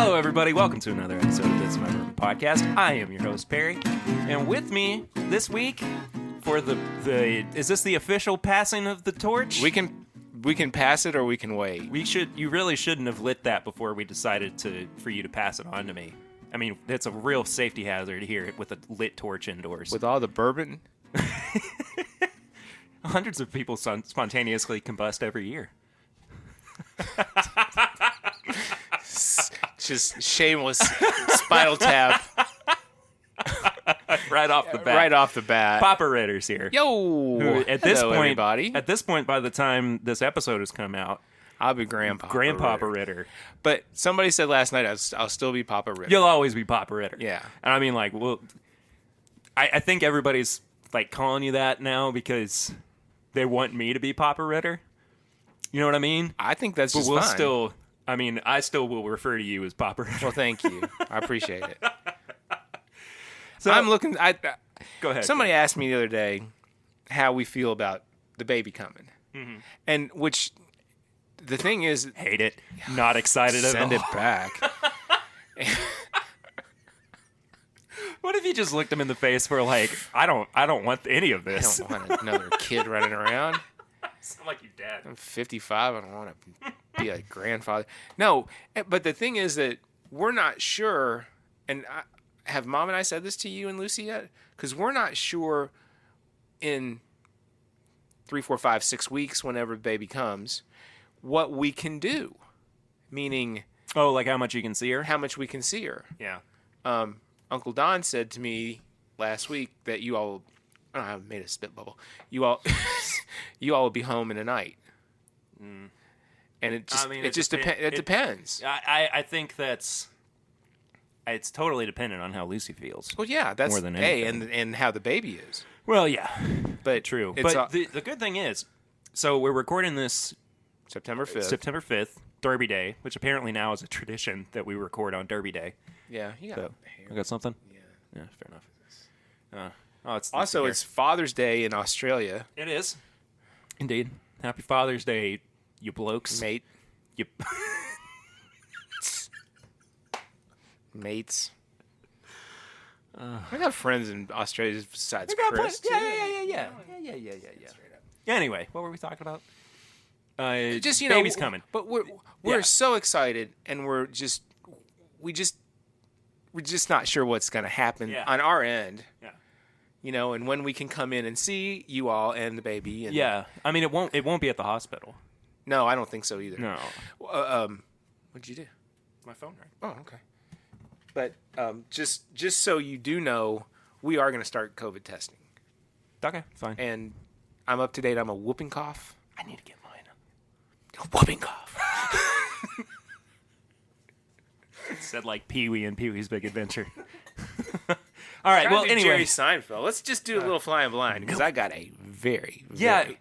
Hello, everybody. Welcome to another episode of This My Room podcast. I am your host, Perry. And with me this week for the is this the official passing of the torch? We can pass it or we can wait. You really shouldn't have lit that before we decided for you to pass it on to me. I mean, it's a real safety hazard here with a lit torch indoors. With all the bourbon? Hundreds of people spontaneously combust every year. Just shameless spinal tap. Right off the bat. Right off the bat. Papa Ritter's here. Yo! Hello, everybody. At this point, by the time this episode has come out, I'll be Grandpapa Ritter. But somebody said last night I'll still be Papa Ritter. You'll always be Papa Ritter. Yeah. And I mean, like, well, I think everybody's, like, calling you that now because they want me to be Papa Ritter. You know what I mean? I think that's just fine. I still will refer to you as Papa Ritter. Well, thank you. I appreciate it. So I'm looking... Go ahead. Somebody asked me the other day how we feel about the baby coming. Mm-hmm. And which... The thing is... Hate it. Not excited at all. Send it back. What if you just looked him in the face for like, I don't want any of this. I don't want another kid running around. Sound like your dad. I'm 55. I don't want to be a grandfather. No, but the thing is that we're not sure, and have Mom and I said this to you and Lucy yet? Because we're not sure in 3, 4, 5, 6 weeks, whenever the baby comes, what we can do. Meaning... Oh, like how much you can see her? How much we can see her. Yeah. Uncle Don said to me last week that you all... I made a spit bubble. You all will be home in a night. Mm. And it just depends. I think it's totally dependent on how Lucy feels. Well, yeah, that's more than anything. and how the baby is. Well, yeah, but true. But the good thing is, so we're recording this September 5th, Derby Day, which apparently now is a tradition that we record on Derby Day. Yeah, you got hair. I got something. Yeah, fair enough. It's Father's Day in Australia. It is. Indeed. Happy Father's Day, you blokes. Mate. You... Mates. I got friends in Australia besides Chris. Yeah. Anyway, what were we talking about? Just, baby's coming. But we're so excited, and we're just not sure what's going to happen on our end. Yeah. And when we can come in and see you all and the baby. And yeah. I mean, it won't be at the hospital. No, I don't think so either. No. What'd you do? My phone rang. Oh, okay. But just so you do know, we are going to start COVID testing. Okay, fine. And I'm up to date. I'm a whooping cough. I need to get mine. A whooping cough. Said like Pee-wee and Pee-wee's Big Adventure. All right. Well, anyway, Jerry Seinfeld. Let's just do a little flying blind because I got a very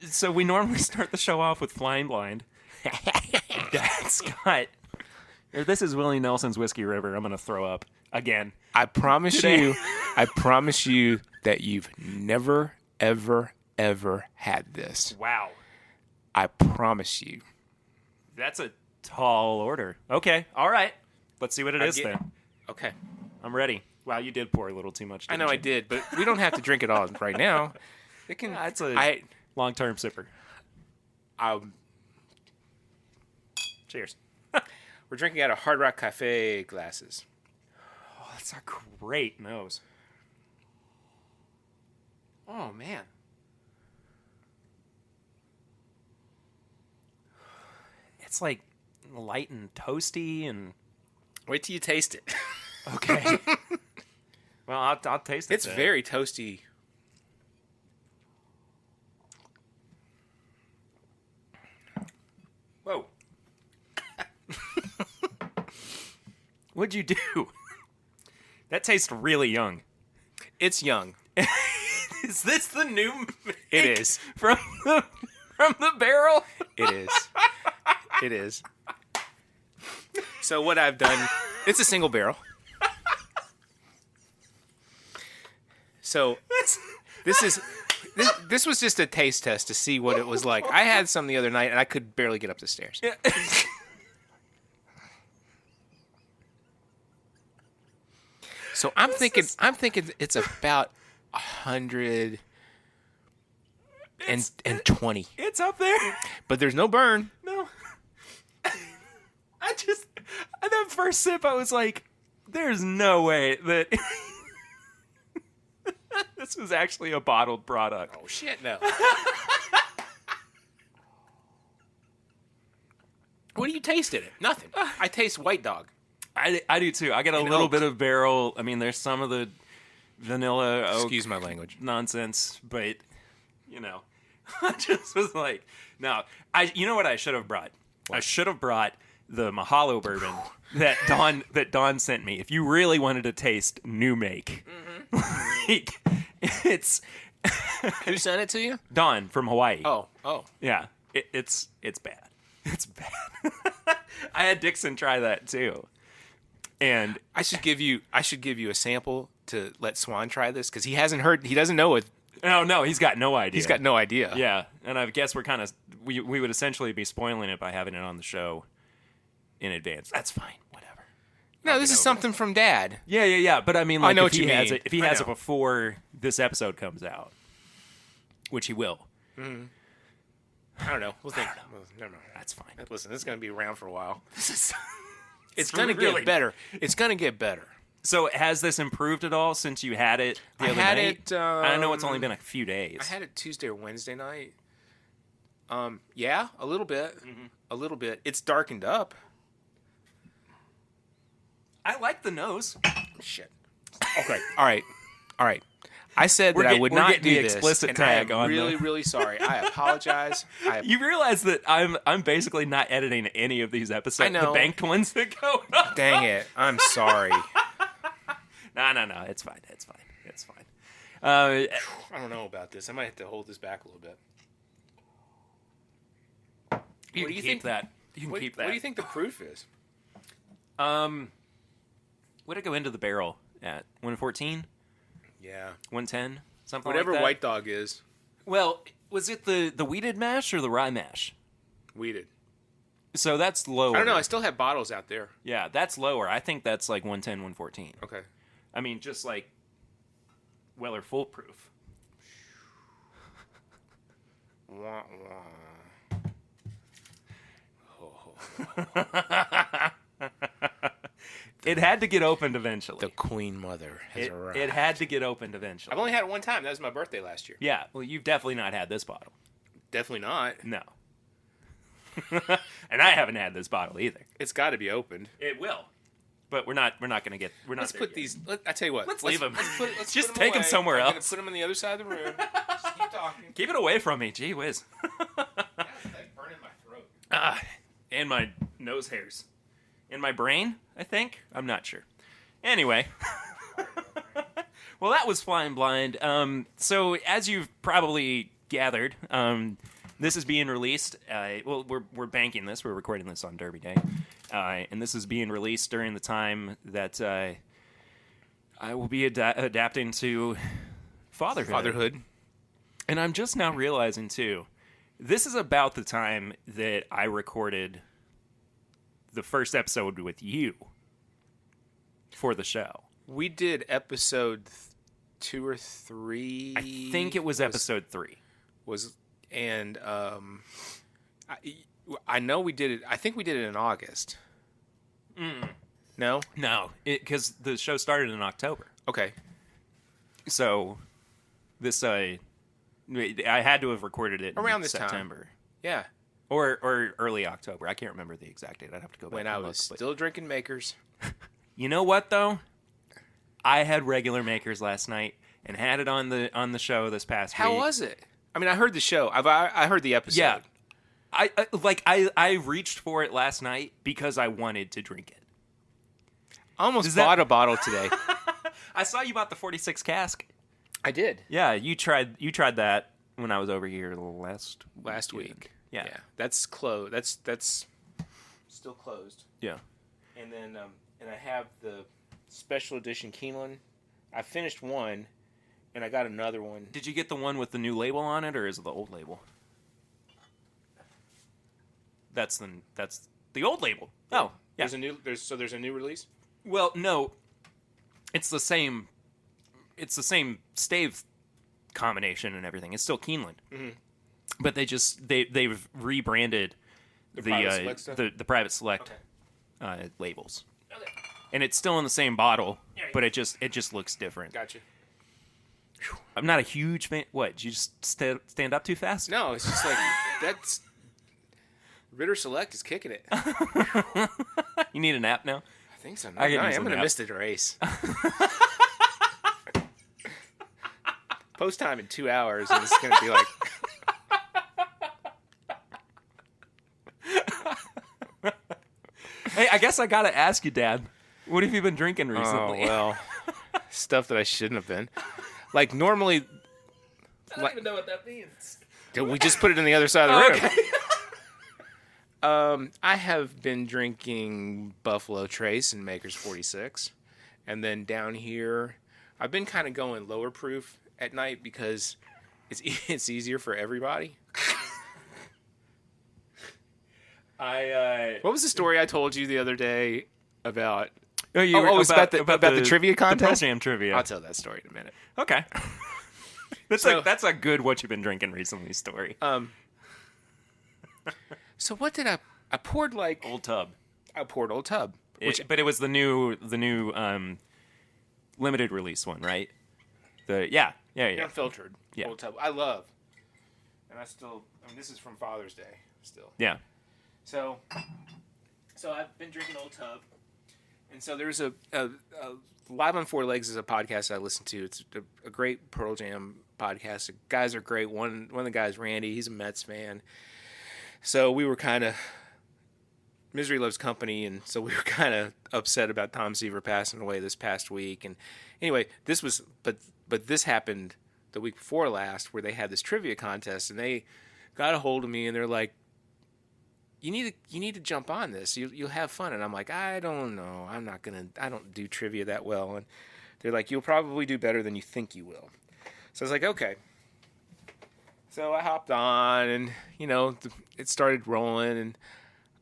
So we normally start the show off with flying blind. Dad Scott. This is Willie Nelson's Whiskey River. I'm gonna throw up again. I promise you that you've never, ever, ever had this. Wow. I promise you. That's a tall order. Okay. All right. Let's see what it is then. Okay. I'm ready. Wow, you did pour a little too much. I know I did, but we don't have to drink it all right now. It can. It's a long-term sipper. Cheers. We're drinking out of Hard Rock Cafe glasses. Oh, that's a great nose. Oh, man. It's like light and toasty and... Wait till you taste it. Okay. Well, I'll taste it. It's very toasty. Whoa. What'd you do? That tastes really young. It's young. Is this the new It is. From the barrel? It is. It is. So what I've done, it's a single barrel. So this was just a taste test to see what it was like. I had some the other night, and I could barely get up the stairs. Yeah. So I'm thinking it's about 120. It's up there. But there's no burn. No. That first sip, I was like, there's no way that this was actually a bottled product. Oh, shit, no. What do you taste in it? Nothing. I taste White Dog. I do too. I get a little bit of barrel. I mean, there's some of the vanilla oak Excuse my language. nonsense, but, I just was like, no. You know what I should have brought? What? I should have brought the Mahalo bourbon that Dawn sent me. If you really wanted to taste new make, it's who sent it to you? Dawn from Hawaii. Oh, yeah. It's bad. It's bad. I had Dixon try that too, and I should give you a sample to let Swan try this because he hasn't heard. He doesn't know it. No, he's got no idea. He's got no idea. Yeah, and I guess we would essentially be spoiling it by having it on the show in advance. That's fine. Whatever. No, this is something from Dad. Yeah. But I mean, like, I know if what you mean. If he has it before this episode comes out, which he will. Mm-hmm. I don't know. We'll think. Well, never mind. That's fine. Listen, this is going to be around for a while. It's going to get better. It's going to get better. So has this improved at all since you had it the other night? I know it's only been a few days. I had it Tuesday or Wednesday night. Yeah, a little bit. Mm-hmm. A little bit. It's darkened up. I like the nose. Shit. Okay. All right. I said that I would not do the this. Explicit and tag I am on really, really sorry. I apologize. You realize that I'm basically not editing any of these episodes. I know. The banked ones that go up. Dang it. I'm sorry. No. It's fine. I don't know about this. I might have to hold this back a little bit. You can keep that. What do you think the proof is? Would it go into the barrel at 114? Yeah. 110? Something Whatever like that? White Dog is. Well, was it the wheated mash or the rye mash? Wheated. So that's lower. I don't know. I still have bottles out there. Yeah, that's lower. I think that's like 110, 114. Okay. I mean, just like Weller foolproof. Wah, wah. It had to get opened eventually. The Queen Mother has arrived. It had to get opened eventually. I've only had it one time. That was my birthday last year. Yeah, well, you've definitely not had this bottle. Definitely not. No. And I haven't had this bottle either. It's got to be opened. It will. But we're not going to get... Let's put these... I tell you what. Let's leave them. Let's just put take them away. somewhere I'm else. going to put them on the other side of the room. Just keep talking. Keep it away from me. Gee whiz. It's burning my throat. And my nose hairs. In my brain, I think? I'm not sure. Anyway. Well, that was Flying Blind. So, as you've probably gathered, this is being released. Well, we're banking this. We're recording this on Derby Day. And this is being released during the time that I will be adapting to fatherhood. And I'm just now realizing, too, this is about the time that I recorded the first episode with you for the show. We did episode 2 or 3. I think it was episode 3. And I know we did it. I think we did it in August. No, because the show started in October. Okay. So this I had to have recorded it around in this September. time. Yeah. Or early October. I can't remember the exact date. I'd have to go back. When I was still drinking Makers. You know what though? I had regular Makers last night and had it on the show this past week. How was it? I mean, I heard the show. I heard the episode. Yeah. I reached for it last night because I wanted to drink it. I almost bought a bottle today. I saw you bought the 46 cask. I did. Yeah, you tried that when I was over here last week. Yeah. That's closed. That's still closed. Yeah. And then and I have the special edition Keeneland. I finished one, and I got another one. Did you get the one with the new label on it, or is it the old label? That's the old label. Oh, yeah. There's a new release. Well, no. it's the same stave combination and everything. It's still Keeneland, but they've rebranded the Private Select stuff? the Private Select labels, Okay. and it's still in the same bottle, Yeah, but it just looks different. Gotcha. I'm not a huge fan. What? Did you just stand up too fast? No, it's just like that's Ritter Select is kicking it. You need a nap now. I think so. I could No, use I'm a gonna nap. miss the race. Post time in 2 hours, and it's gonna be like. Hey, I guess I gotta ask you, Dad. What have you been drinking Oh recently? well, stuff that I shouldn't have been. Like normally, I don't even know what that means. we just put it in the other side of the room. I have been drinking Buffalo Trace and Maker's 46, and then down here, I've been kind of going lower proof at night because it's easier for everybody. What was the story I told you the other day about? It's about the trivia contest? The Pearl Jam trivia. I'll tell that story in a minute. Okay. That's a good what you've been drinking recently story. So what did I poured like Old Tub. I poured Old Tub, But it was the new limited release one, right? Yeah. unfiltered Yeah. Old Tub. I love, and this is from Father's Day still. Yeah. So I've been drinking Old Tub, and so there's a Live on Four Legs is a podcast I listen to. It's a great Pearl Jam podcast. The guys are great. One of the guys, Randy, he's a Mets fan. So we were kind of misery loves company, and so we were kind of upset about Tom Seaver passing away this past week. And anyway, this happened the week before last, where they had this trivia contest, and they got a hold of me, and they're like, You need to jump on this. You'll have fun. And I'm like, I don't know. I don't do trivia that well. And they're like, you'll probably do better than you think you will. So I was like, okay. So I hopped on, and it started rolling, and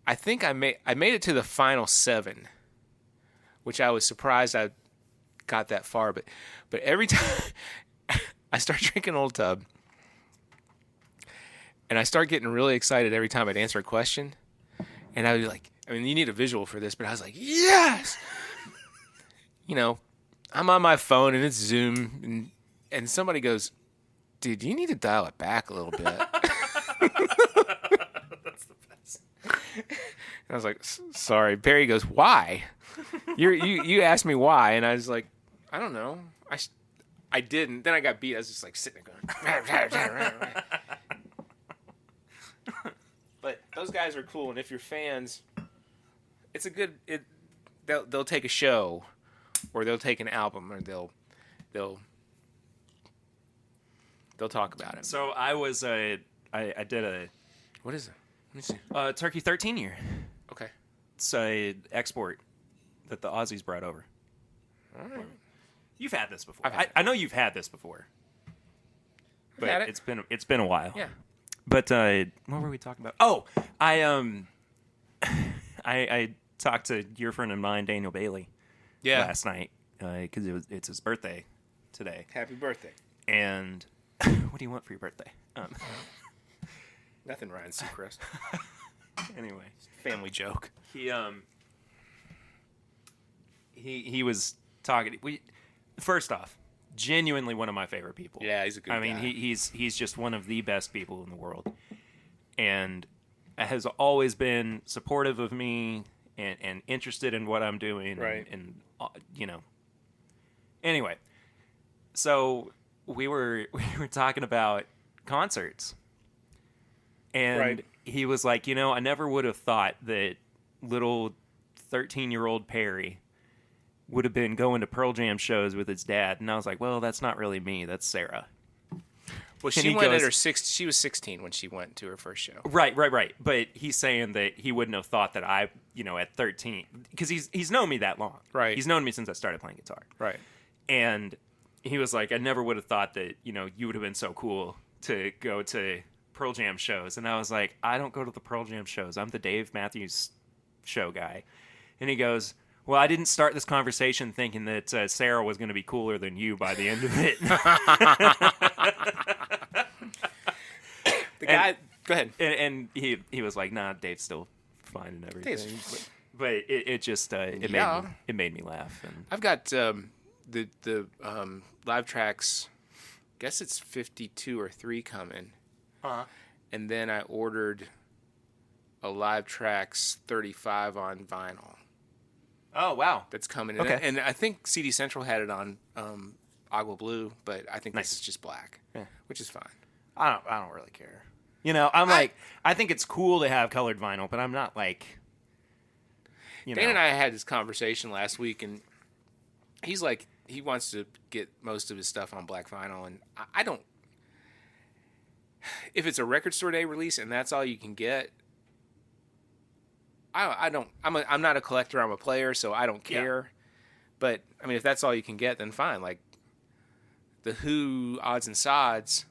I think I made it to the final 7, which I was surprised I got that far. But every time I start drinking Old Tub, and I start getting really excited every time I'd answer a question. And I was like, you need a visual for this, but I was like, yes! I'm on my phone, and it's Zoom, and somebody goes, dude, you need to dial it back a little bit. That's the best. And I was like, sorry. Barry goes, why? You asked me why, and I was like, I don't know. I didn't. Then I got beat. I was just like sitting there going, But those guys are cool, and if you're fans, it's a good. They'll take a show, or they'll take an album, or they'll talk about it. So I did a What is it? Let me see. Turkey 13 year. Okay. It's a export that the Aussies brought over. All right. You've had this before. I've had it. I know you've had this before. But had it. it's been a while. Yeah. But what were we talking about? Oh, I talked to your friend of mine, Daniel Bailey, last night because it's his birthday today. Happy birthday. And what do you want for your birthday? Nothing, Ryan Seacrest. Anyway, Family joke. he was talking. First off, genuinely one of my favorite people. Yeah, he's a good guy. I mean, he's just one of the best people in the world, and has always been supportive of me and interested in what I'm doing. Right. And Anyway, so we were talking about concerts, and Right. he was like, I never would have thought that little 13-year-old Perry would have been going to Pearl Jam shows with his dad. And I was like, well, that's not really me. That's Sarah. Well, she went at her she was 16 when she went to her first show. Right. But he's saying that he wouldn't have thought that I, at 13, because he's known me that long. Right. He's known me since I started playing guitar. Right. And he was like, I never would have thought that, you would have been so cool to go to Pearl Jam shows. And I was like, I don't go to the Pearl Jam shows. I'm the Dave Matthews show guy. And he goes, Well, I didn't start this conversation thinking that Sarah was going to be cooler than you by the end of it. The guy, go ahead. And he was like, "Nah, Dave's still fine and everything." But it just it made me laugh. And I've got the live tracks. Guess it's 52 or 3 coming. And then I ordered a live tracks 35 on vinyl. Oh wow, that's coming in. Okay. And I think CD Central had it on Agua Blue, but I think this is just black, which is fine. I don't really care. You know, I think it's cool to have colored vinyl, but I'm not like. Dan and I had this conversation last week, and he's like, he wants to get most of his stuff on black vinyl, and I don't. If it's a record store day release and that's all you can get, I don't. I'm not a collector. I'm a player, so I don't care. Yeah. But I mean, if that's all you can get, then fine. Like the Who odds and sods,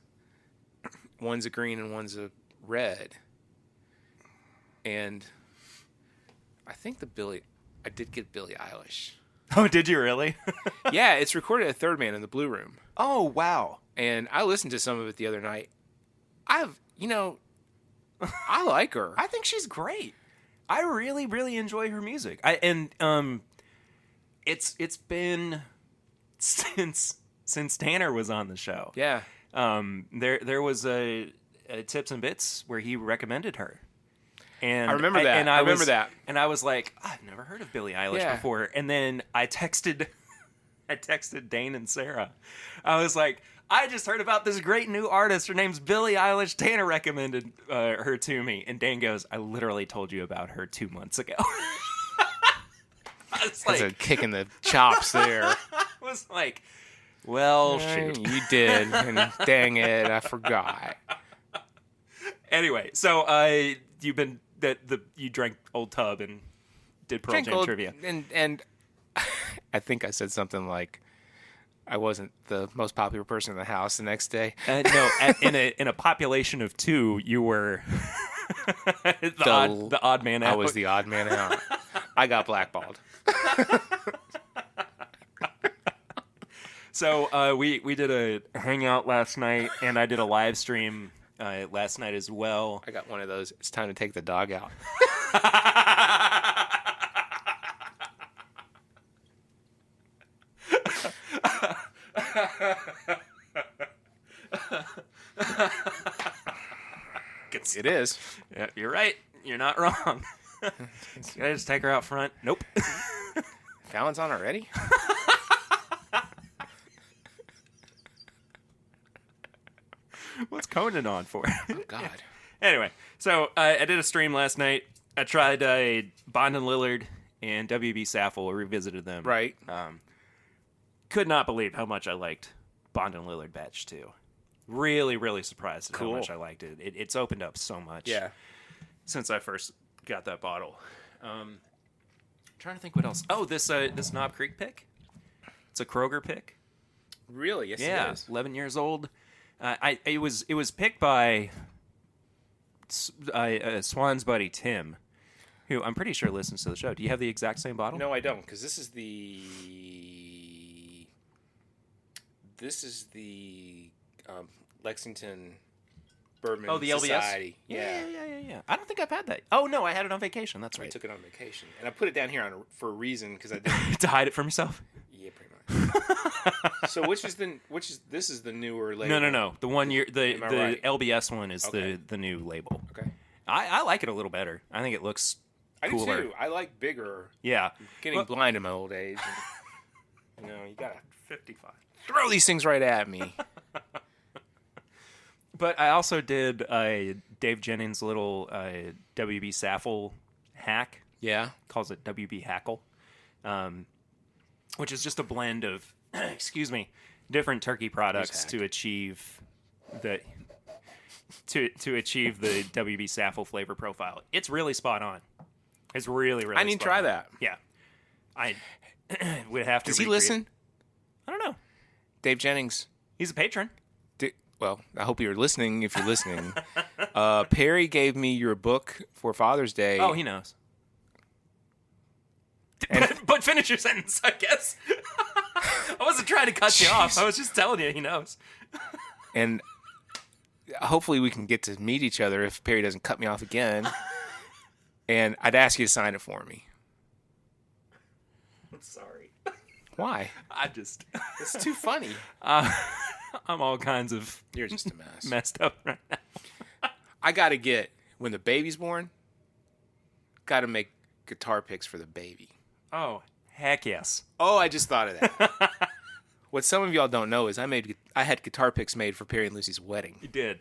one's a green and one's a red, and I think I did get Billie Eilish. Oh, did you really? Yeah, it's recorded at Third Man in the Blue Room. Oh, wow. And I listened to some of it the other night. I like her. I think she's great. I really, really enjoy her music. It's been since Tanner was on the show. Yeah. There was a Tips and Bits where he recommended her. And I remember that. I remember that. And I was like, I've never heard of Billie Eilish before. And then I texted Dane and Sarah. I was like, I just heard about this great new artist. Her name's Billie Eilish. Tanner recommended her to me. And Dane goes, I literally told you about her 2 months ago. I was like, that's a kick in the chops there. I was like, well, shoot. You did. And dang it, I forgot. Anyway, so you've been you drank Old Tub and did Pearl Jam trivia. And I think I said something like, I wasn't the most popular person in the house the next day. No, in a population of 2, you were the odd man out. I was the odd man out. I got blackballed. So we did a hangout last night, and I did a live stream last night as well. I got one of those. It's time to take the dog out. It is. Yeah, you're right. You're not wrong. Can I just take her out front? Nope. Fallon's on already? What's Conan on for? Oh, God. Anyway, so I did a stream last night. I tried Bond and Lillard and WB Saffel. Revisited them. Right. Could not believe how much I liked Bond and Lillard Batch 2. Really, really surprised at how much I liked it. It's opened up so much since I first got that bottle. Trying to think what else. Oh, this Knob Creek pick. It's a Kroger pick. Really? Yes, yeah, it is. 11 years old. It was picked by Swan's buddy Tim, who I'm pretty sure listens to the show. Do you have the exact same bottle? No, I don't, because this is the Lexington Bourbon the Society. LBS? Yeah. I don't think I've had that. Oh, no, I had it on vacation. That's right. I took it on vacation. And I put it down here for a reason, because I didn't... To hide it from yourself? Yeah, pretty much. So this is the newer label? No. The one the right? LBS one is the new label. Okay. I like it a little better. I think it looks cooler. I do too. I like bigger. Yeah. I'm getting blind in my old age. And, you gotta 55. Throw these things right at me. But I also did Dave Jennings' little WB Saffel hack. Yeah. Calls it WB Hackle. Which is just a blend of, different turkey products to achieve the WB Saffel flavor profile. It's really spot on. It's really, really. I need to try that. Yeah, I would have to. Does he listen? I don't know. Dave Jennings. He's a patron. Well, I hope you're listening. If you're listening, Perry gave me your book for Father's Day. Oh, he knows. And But finish your sentence, I guess. I wasn't trying to cut you off. I was just telling you he knows. And hopefully we can get to meet each other if Perry doesn't cut me off again. And I'd ask you to sign it for me. I'm sorry. Why? It's too funny. I'm all kinds of You're just a mess. messed up right now. I got to get, when the baby's born, got to make guitar picks for the baby. Oh, heck yes. Oh, I just thought of that. What some of y'all don't know is I had guitar picks made for Perry and Lucy's wedding. You did.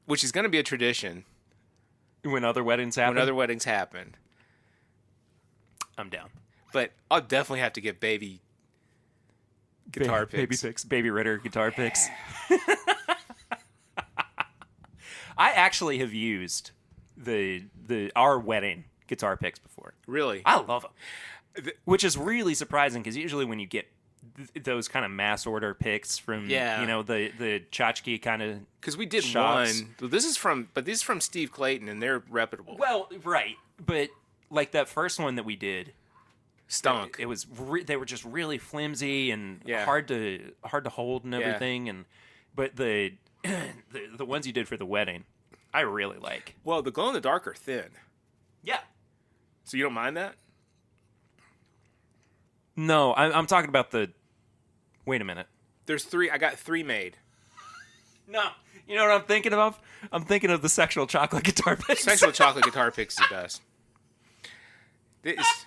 Which is going to be a tradition. When other weddings happen? When other weddings happen. I'm down. But I'll definitely have to get baby guitar picks. Baby picks. Baby Ritter guitar picks. I actually have used our wedding guitar picks before. Really? I love them. Which is really surprising because usually when you get those kind of mass order picks from the tchotchke kind of because we did shops. one. This is from Steve Clayton and they're reputable. Well, right, but like that first one that we did stunk. It was they were just really flimsy and Yeah. hard to hold and everything. But the ones you did for the wedding, I really like. Well, the glow in the dark are thin. Yeah. So you don't mind that? No, I'm talking about the. Wait a minute. There's 3. I got 3 made. No, you know what I'm thinking of? I'm thinking of the sexual chocolate guitar picks. Sexual chocolate guitar picks is the best.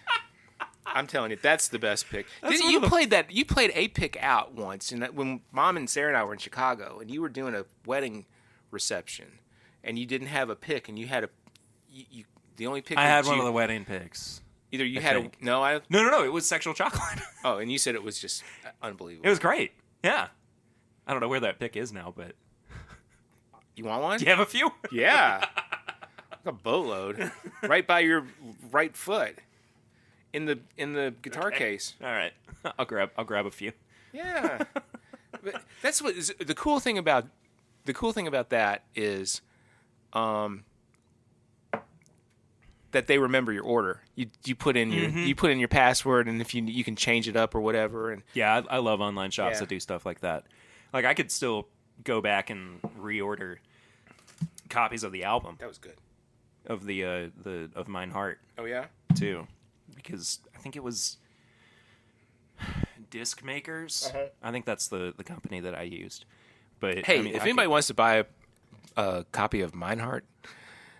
I'm telling you, that's the best pick. You played a pick out once, and when Mom and Sarah and I were in Chicago, and you were doing a wedding reception, and you didn't have a pick, and you had the only pick. I had one of the wedding picks. Either you I had think. No. It was sexual chocolate. Oh, and you said it was just unbelievable. It was great. Yeah. I don't know where that pick is now, but you want one? Do you have a few? Yeah. Like a boatload, right by your right foot, in the guitar case. All right, I'll grab a few. Yeah, but that's what is the cool thing about that is, that they remember your order. You put in your password, and if you can change it up or whatever. And yeah, I love online shops that do stuff like that. Like I could still go back and reorder copies of the album. That was good. Of of Mine Heart. Oh yeah, too, because I think it was Disc Makers. Uh-huh. I think that's the company that I used. But hey, I mean, if anybody wants to buy a copy of Mine Heart,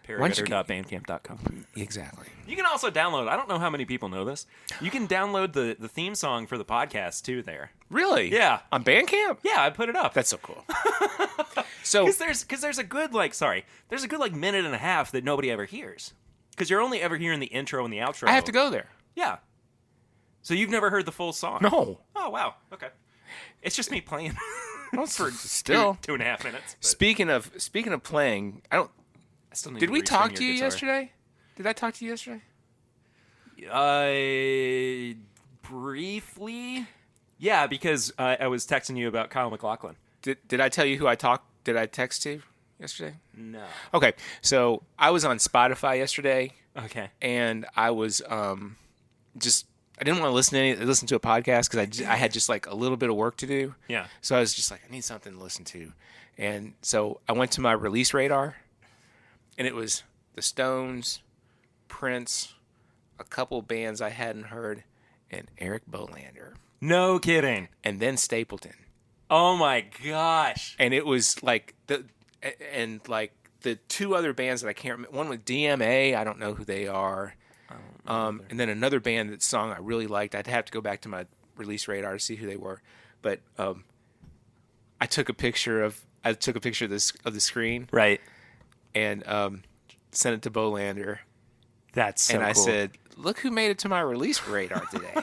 perryritter.bandcamp.com. Exactly. You can also download. I don't know how many people know this. You can download the theme song for the podcast too. There. Really? Yeah. On Bandcamp? Yeah, I put it up. That's so cool. So because there's a good minute and a half that nobody ever hears. Because you're only ever hearing the intro and the outro. I have to go there. Yeah. So you've never heard the full song? No. Oh wow. Okay. It's just me playing for still 2.5 minutes. But. Speaking of playing, I still need. Did we talk to you yesterday? Did I talk to you yesterday? Briefly. Yeah, because I was texting you about Kyle MacLachlan. Did I tell you who I talked? Did I text to yesterday? No. Okay, so I was on Spotify yesterday. Okay. And I was I didn't want to listen to a podcast because I had just like a little bit of work to do. Yeah. So I was just like, I need something to listen to, and so I went to my release radar, and it was the Stones, Prince, a couple bands I hadn't heard, and Eric Bolander. No kidding. And then Stapleton. Oh my gosh. And it was like the 2 other bands that I can't remember. One was DMA. I don't know who they are. And then another band that song I really liked. I'd have to go back to my release radar to see who they were. But I took a picture of the screen. Right. And sent it to Bolander. That's so cool. And I said, look who made it to my release radar today.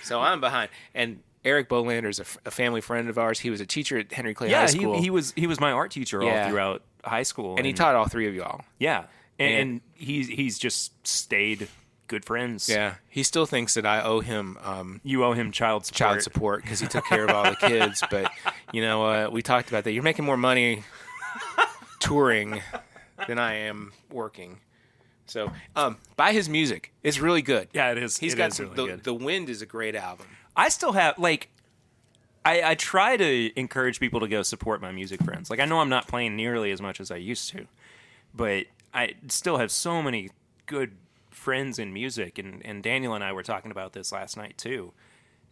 So I'm behind. And Eric Bolander is a family friend of ours. He was a teacher at Henry Clay High School. He was my art teacher all throughout high school. And he taught all 3 of y'all. Yeah. And he's just stayed good friends. Yeah. He still thinks that I owe him... you owe him child support. Because he took care of all the kids. But, we talked about that. You're making more money touring than I am working. So, buy his music. It's really good. Yeah, it is. He's It got is some. really good. The Wind is a great album. I still have like, I try to encourage people to go support my music friends. Like I know I'm not playing nearly as much as I used to, but I still have so many good friends in music, and Daniel and I were talking about this last night too.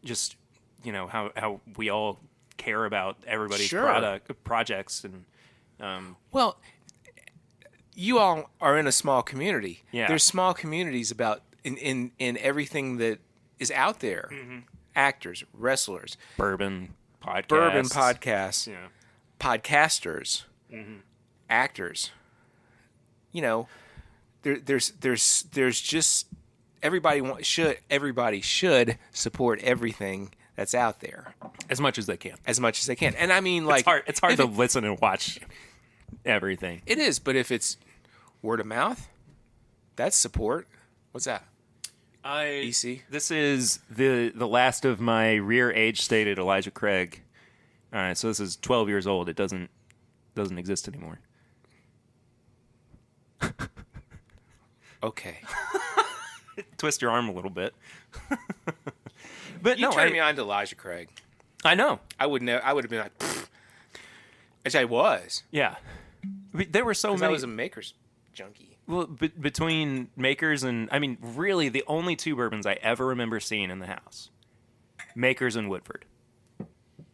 Just how we all care about everybody's Sure. projects and Well, you all are in a small community. Yeah. There's small communities about in everything that is out there. Actors, wrestlers, bourbon podcasts. bourbon podcasts, Yeah. podcasters, actors. There's just everybody should support everything that's out there As much as they can. as much as they can. And I mean, like, It's hard if to listen and watch everything. it is, but if it's word of mouth, that's support. What's that? EC? This is the last of my rear age stated Elijah Craig. All right, so this is 12 years old. It doesn't exist anymore. Okay. Twist your arm a little bit. But You no, turned me on to Elijah Craig. I know. I would have been like, pfft. Which I was. Yeah. There were so Because I many. was a Maker's junkie. Well, between Makers and I mean, really, the only two bourbons I ever remember seeing in the house, Makers and Woodford.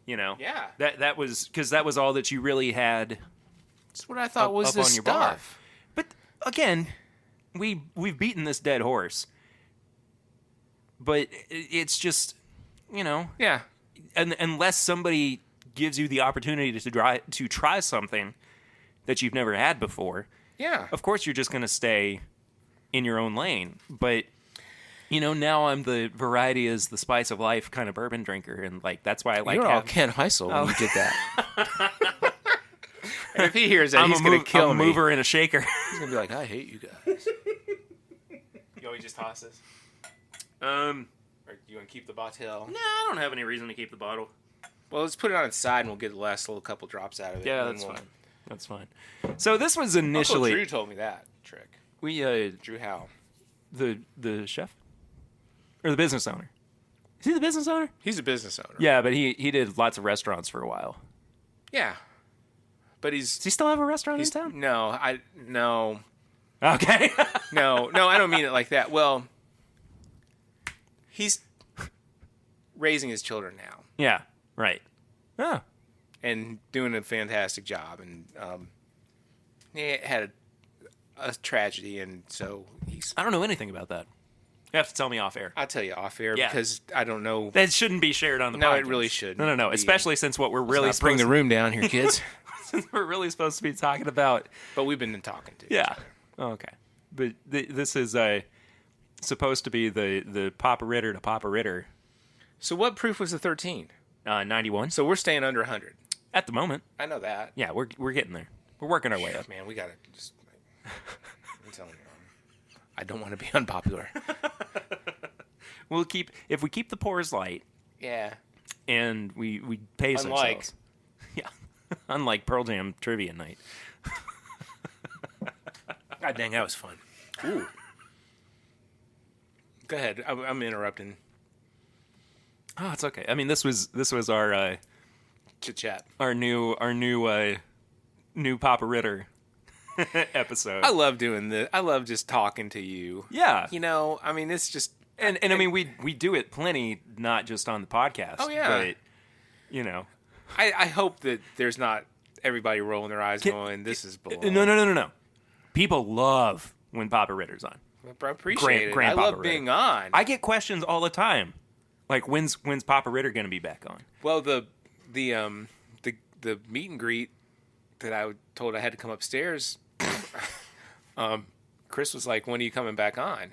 Yeah. That was because that was all that you really had. That's what I thought was up the on your bar. stuff. But again, we've beaten this dead horse. But it's just, Yeah. and unless somebody gives you the opportunity to try something that you've never had before, Yeah. of course you're just going to stay in your own lane. But now I'm the variety is the spice of life kind of bourbon drinker, and like that's why I like. You were all having- Ken Heisel when you did that. And if he hears that, I'm he's a going move- to kill a me. mover and a shaker. He's going to be like, I hate you guys. You always just toss this? Or do you want to keep the bottle? Nah, I don't have any reason to keep the bottle. Well, let's put it on its side and we'll get the last little couple drops out of it. Yeah, and that's then fine. That's fine. So this was Uncle initially Drew told me that trick. we Drew Howe. the chef or the business owner. Is he the business owner? He's a business owner. Yeah, but he did lots of restaurants for a while. Yeah. But Does he still have a restaurant in town? no, no. Okay. No, I don't mean it like that. Well, he's raising his children now Yeah. Right. Oh. and doing a fantastic job. And he had a tragedy, and so he's. I don't know anything about that. You have to tell me off air. I'll tell you off air Yeah. because I don't know. That shouldn't be shared on the podcast. No, it really shouldn't. No. Be, Especially since what we're really Let's not bring the supposed room down here, kids. since we're really supposed to be talking about. But we've been talking to. Yeah. Okay. But this is supposed to be the Papa Ritter to Papa Ritter. So what proof was the 13? 91. So we're staying under 100. At the moment. I know that. Yeah, we're getting there. We're working our way up. Man, we gotta just. I'm telling you, I don't want to be unpopular. If we keep the pours light Yeah. and we pace Unlike- ourselves. Yeah. Unlike Pearl Jam trivia night. God dang, that was fun. Ooh. Go ahead. I'm interrupting. Oh, it's okay. I mean, this was our Chit chat. our new Papa Ritter episode. I love doing this. I love just talking to you. Yeah. I mean, it's just. And I mean, we do it plenty, not just on the podcast. Oh, yeah. But, I hope that there's not everybody rolling their eyes going, this is bull. No. People love when Papa Ritter's on. I appreciate it. I Grandpapa love Ritter. being on. I get questions all the time. Like, when's Papa Ritter going to be back on? Well, the meet and greet that I told I had to come upstairs. Chris was like, "When are you coming back on?"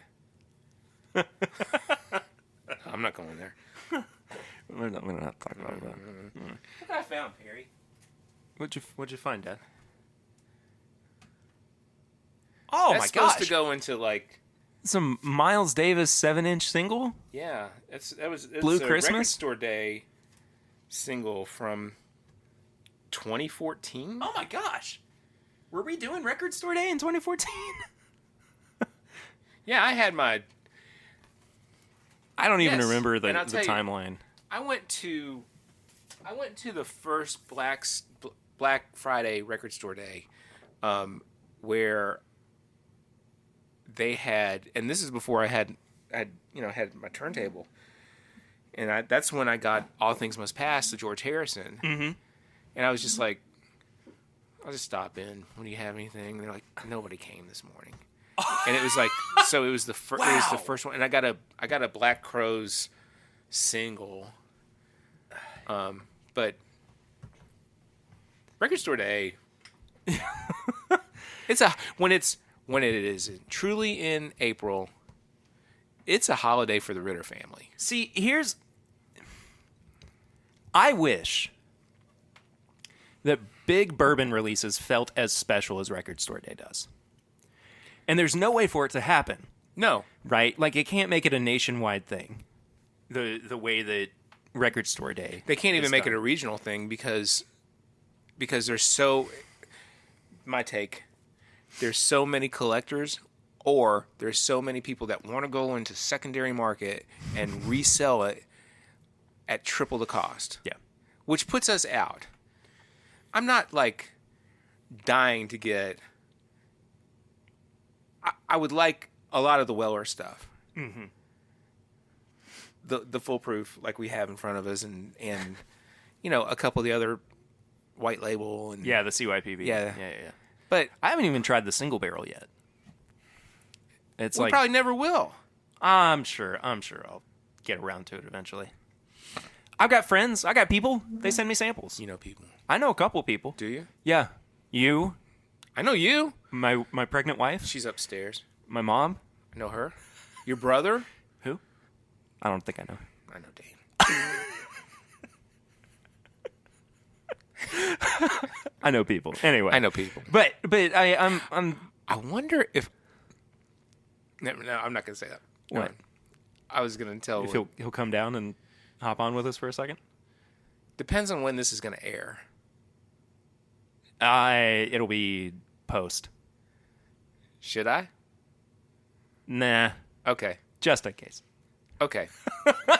I'm not going there. We're not talking about that. Look what I found, Perry. What'd you find, Dad? Oh That's my supposed gosh! to go into like. Some Miles Davis 7-inch single. Yeah, it's Blue a Record Christmas? Store Day single from 2014. Oh my gosh! Were we doing Record Store Day in 2014? Yeah, I had my. I don't even Yes, remember the and I'll tell you, timeline. I went to the first Black Friday record store day, where they had, and this is before I had my turntable, and that's when I got All Things Must Pass, the George Harrison, and I was just like, I'll just stop in. When do you have anything? And they're like, nobody came this morning, and it was like, so it was the it was the first one, and I got a Black Crowes single, but record store day, when it is truly in April, it's a holiday for the Ritter family. See, I wish that big bourbon releases felt as special as Record Store Day does. And there's no way for it to happen. No. Right? Like, it can't make it a nationwide thing. The way that Record Store Day They can't even is make done. it a regional thing because there's so, my take, there's so many collectors, or there's so many people that want to go into secondary market and resell it at triple the cost. Yeah. Which puts us out. I'm not like dying to get. I would like a lot of the Weller stuff. Mm-hmm. The full proof like we have in front of us, and a couple of the other white label and the CYPB. Yeah. Yeah. But I haven't even tried the single barrel yet. It's we probably never will. I'm sure I'll get around to it eventually. I've got friends. I got people. They send me samples. You know people. I know a couple people. Do you? Yeah. You. I know you. My pregnant wife. She's upstairs. My mom. I know her. Your brother? Who? I don't think I know. I know Dane. I know people. Anyway. I know people. But I'm I wonder if. No, I'm not gonna say that. What? No. I was gonna tell. if he'll come down and hop on with us for a second. Depends on when this is gonna air. It'll be post. Should I? Nah. Okay. Just in case. Okay.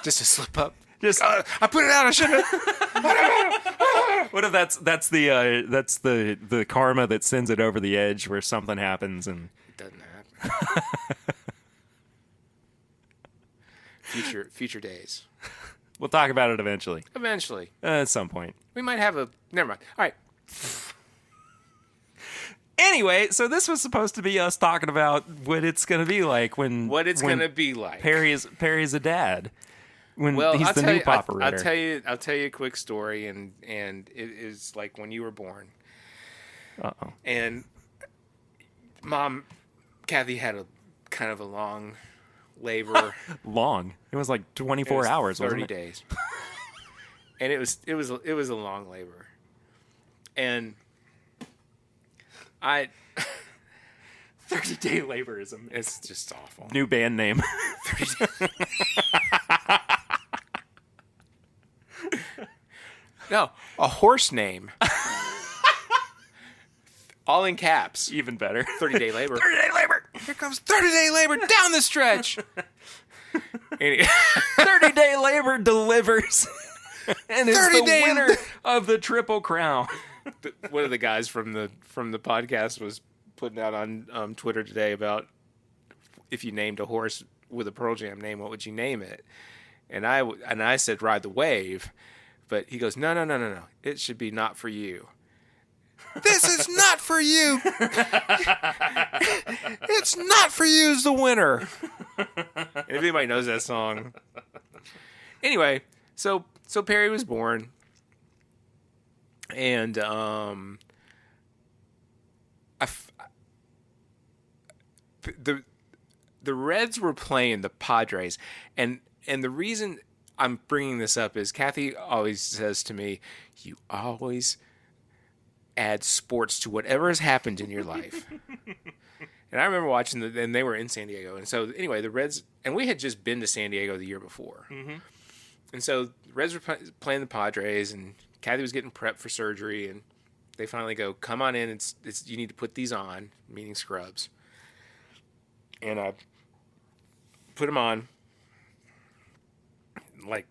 Just a slip up. Just I put it out. I shouldn't have. what if that's the karma that sends it over the edge where something happens and It doesn't happen. Future days. we'll talk about it eventually. Eventually. At some point. We might have a. Never mind. All right. Anyway, so this was supposed to be us talking about what it's going to be like when Gonna be like. Perry's a dad. When Well, he's the new Papa Ritter. I'll tell you a quick story, and it is like when you were born. Uh-oh. And Mom, Kathy had a kind of a long labor. Long. It was like 24 hours, 30 wasn't it? days. And it was a long labor. And 30-day labor is amazing. it's just awful. New band name. No, a horse name. All in caps. Even better. 30-day labor. 30-day labor. Here comes 30-day labor down the stretch. 30-day labor delivers. And is the 30-day winner of the Triple Crown. One of the guys from the podcast was putting out on Twitter today about if you named a horse with a Pearl Jam name, what would you name it? And I said Ride the Wave, but he goes, no, it should be Not For You. This is not for you. It's Not For You's the winner. If anybody knows that song. Anyway, so Perry was born, and the Reds were playing the Padres, and the reason I'm bringing this up is Kathy always says to me, "You always add sports to whatever has happened in your life." And I remember watching and they were in San Diego, and so anyway, the Reds, and we had just been to San Diego the year before, and so the Reds were playing the Padres, and Kathy was getting prepped for surgery, and they finally go, "Come on in, it's you need to put these on," meaning scrubs. And put him on. Like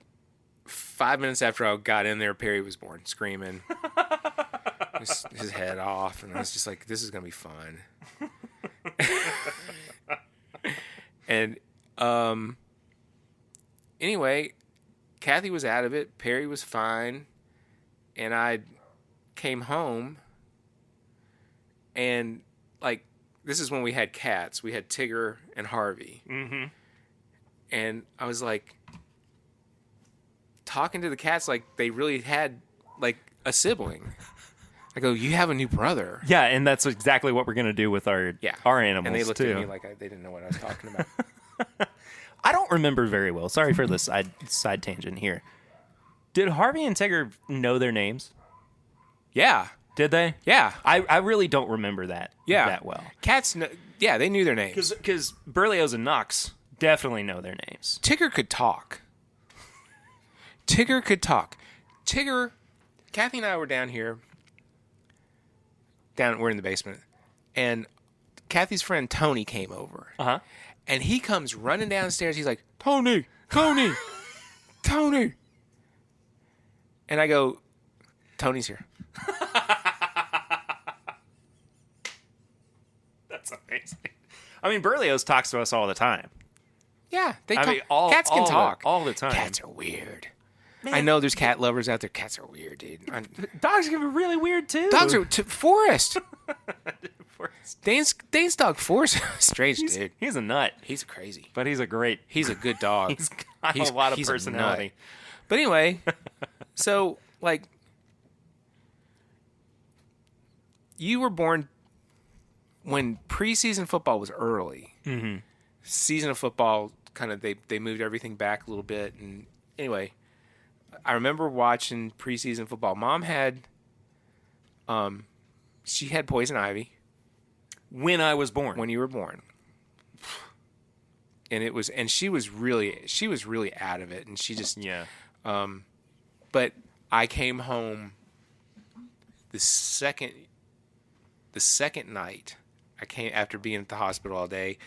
5 minutes after I got in there, Perry was born, screaming, his head off, and I was just like, "This is gonna be fun." And anyway, Kathy was out of it. Perry was fine, and I came home, and like this is when we had cats. We had Tigger and Harvey, and I was like talking to the cats like they really had like a sibling. I go, "You have a new brother." Yeah, and that's exactly what we're gonna do with our animals and they looked too. at me like they didn't know what I was talking about. I don't remember very well. Sorry for the side tangent here. Did Harvey and Tigger know their names? Yeah. Did they? Yeah. I really don't remember that that well. Cats, they knew their names. Because Berlioz and Knox definitely know their names. Tigger could talk. Tigger, Kathy and I were down here. We're in the basement. And Kathy's friend Tony came over. Uh-huh. And he comes running downstairs. He's like, Tony, Tony. And I go, Tony's here. That's amazing. I mean, Berlioz talks to us all the time. Yeah, cats can talk all the time. Cats are weird. Man. I know there's cat lovers out there. Cats are weird, dude. Dogs can be really weird too. Dogs are Forrest. Dane's dog Forrest. Strange dude. He's a nut. He's crazy, but he's a good dog. He's got a lot of personality. But anyway, so like, you were born when preseason football was early. Mm-hmm. Season of football, kind of they moved everything back a little bit, and anyway, I remember watching preseason football. Mom had, she had poison ivy when I was born. When you were born, and she was really out of it, and she just But I came home the second night. I came after being at the hospital all day,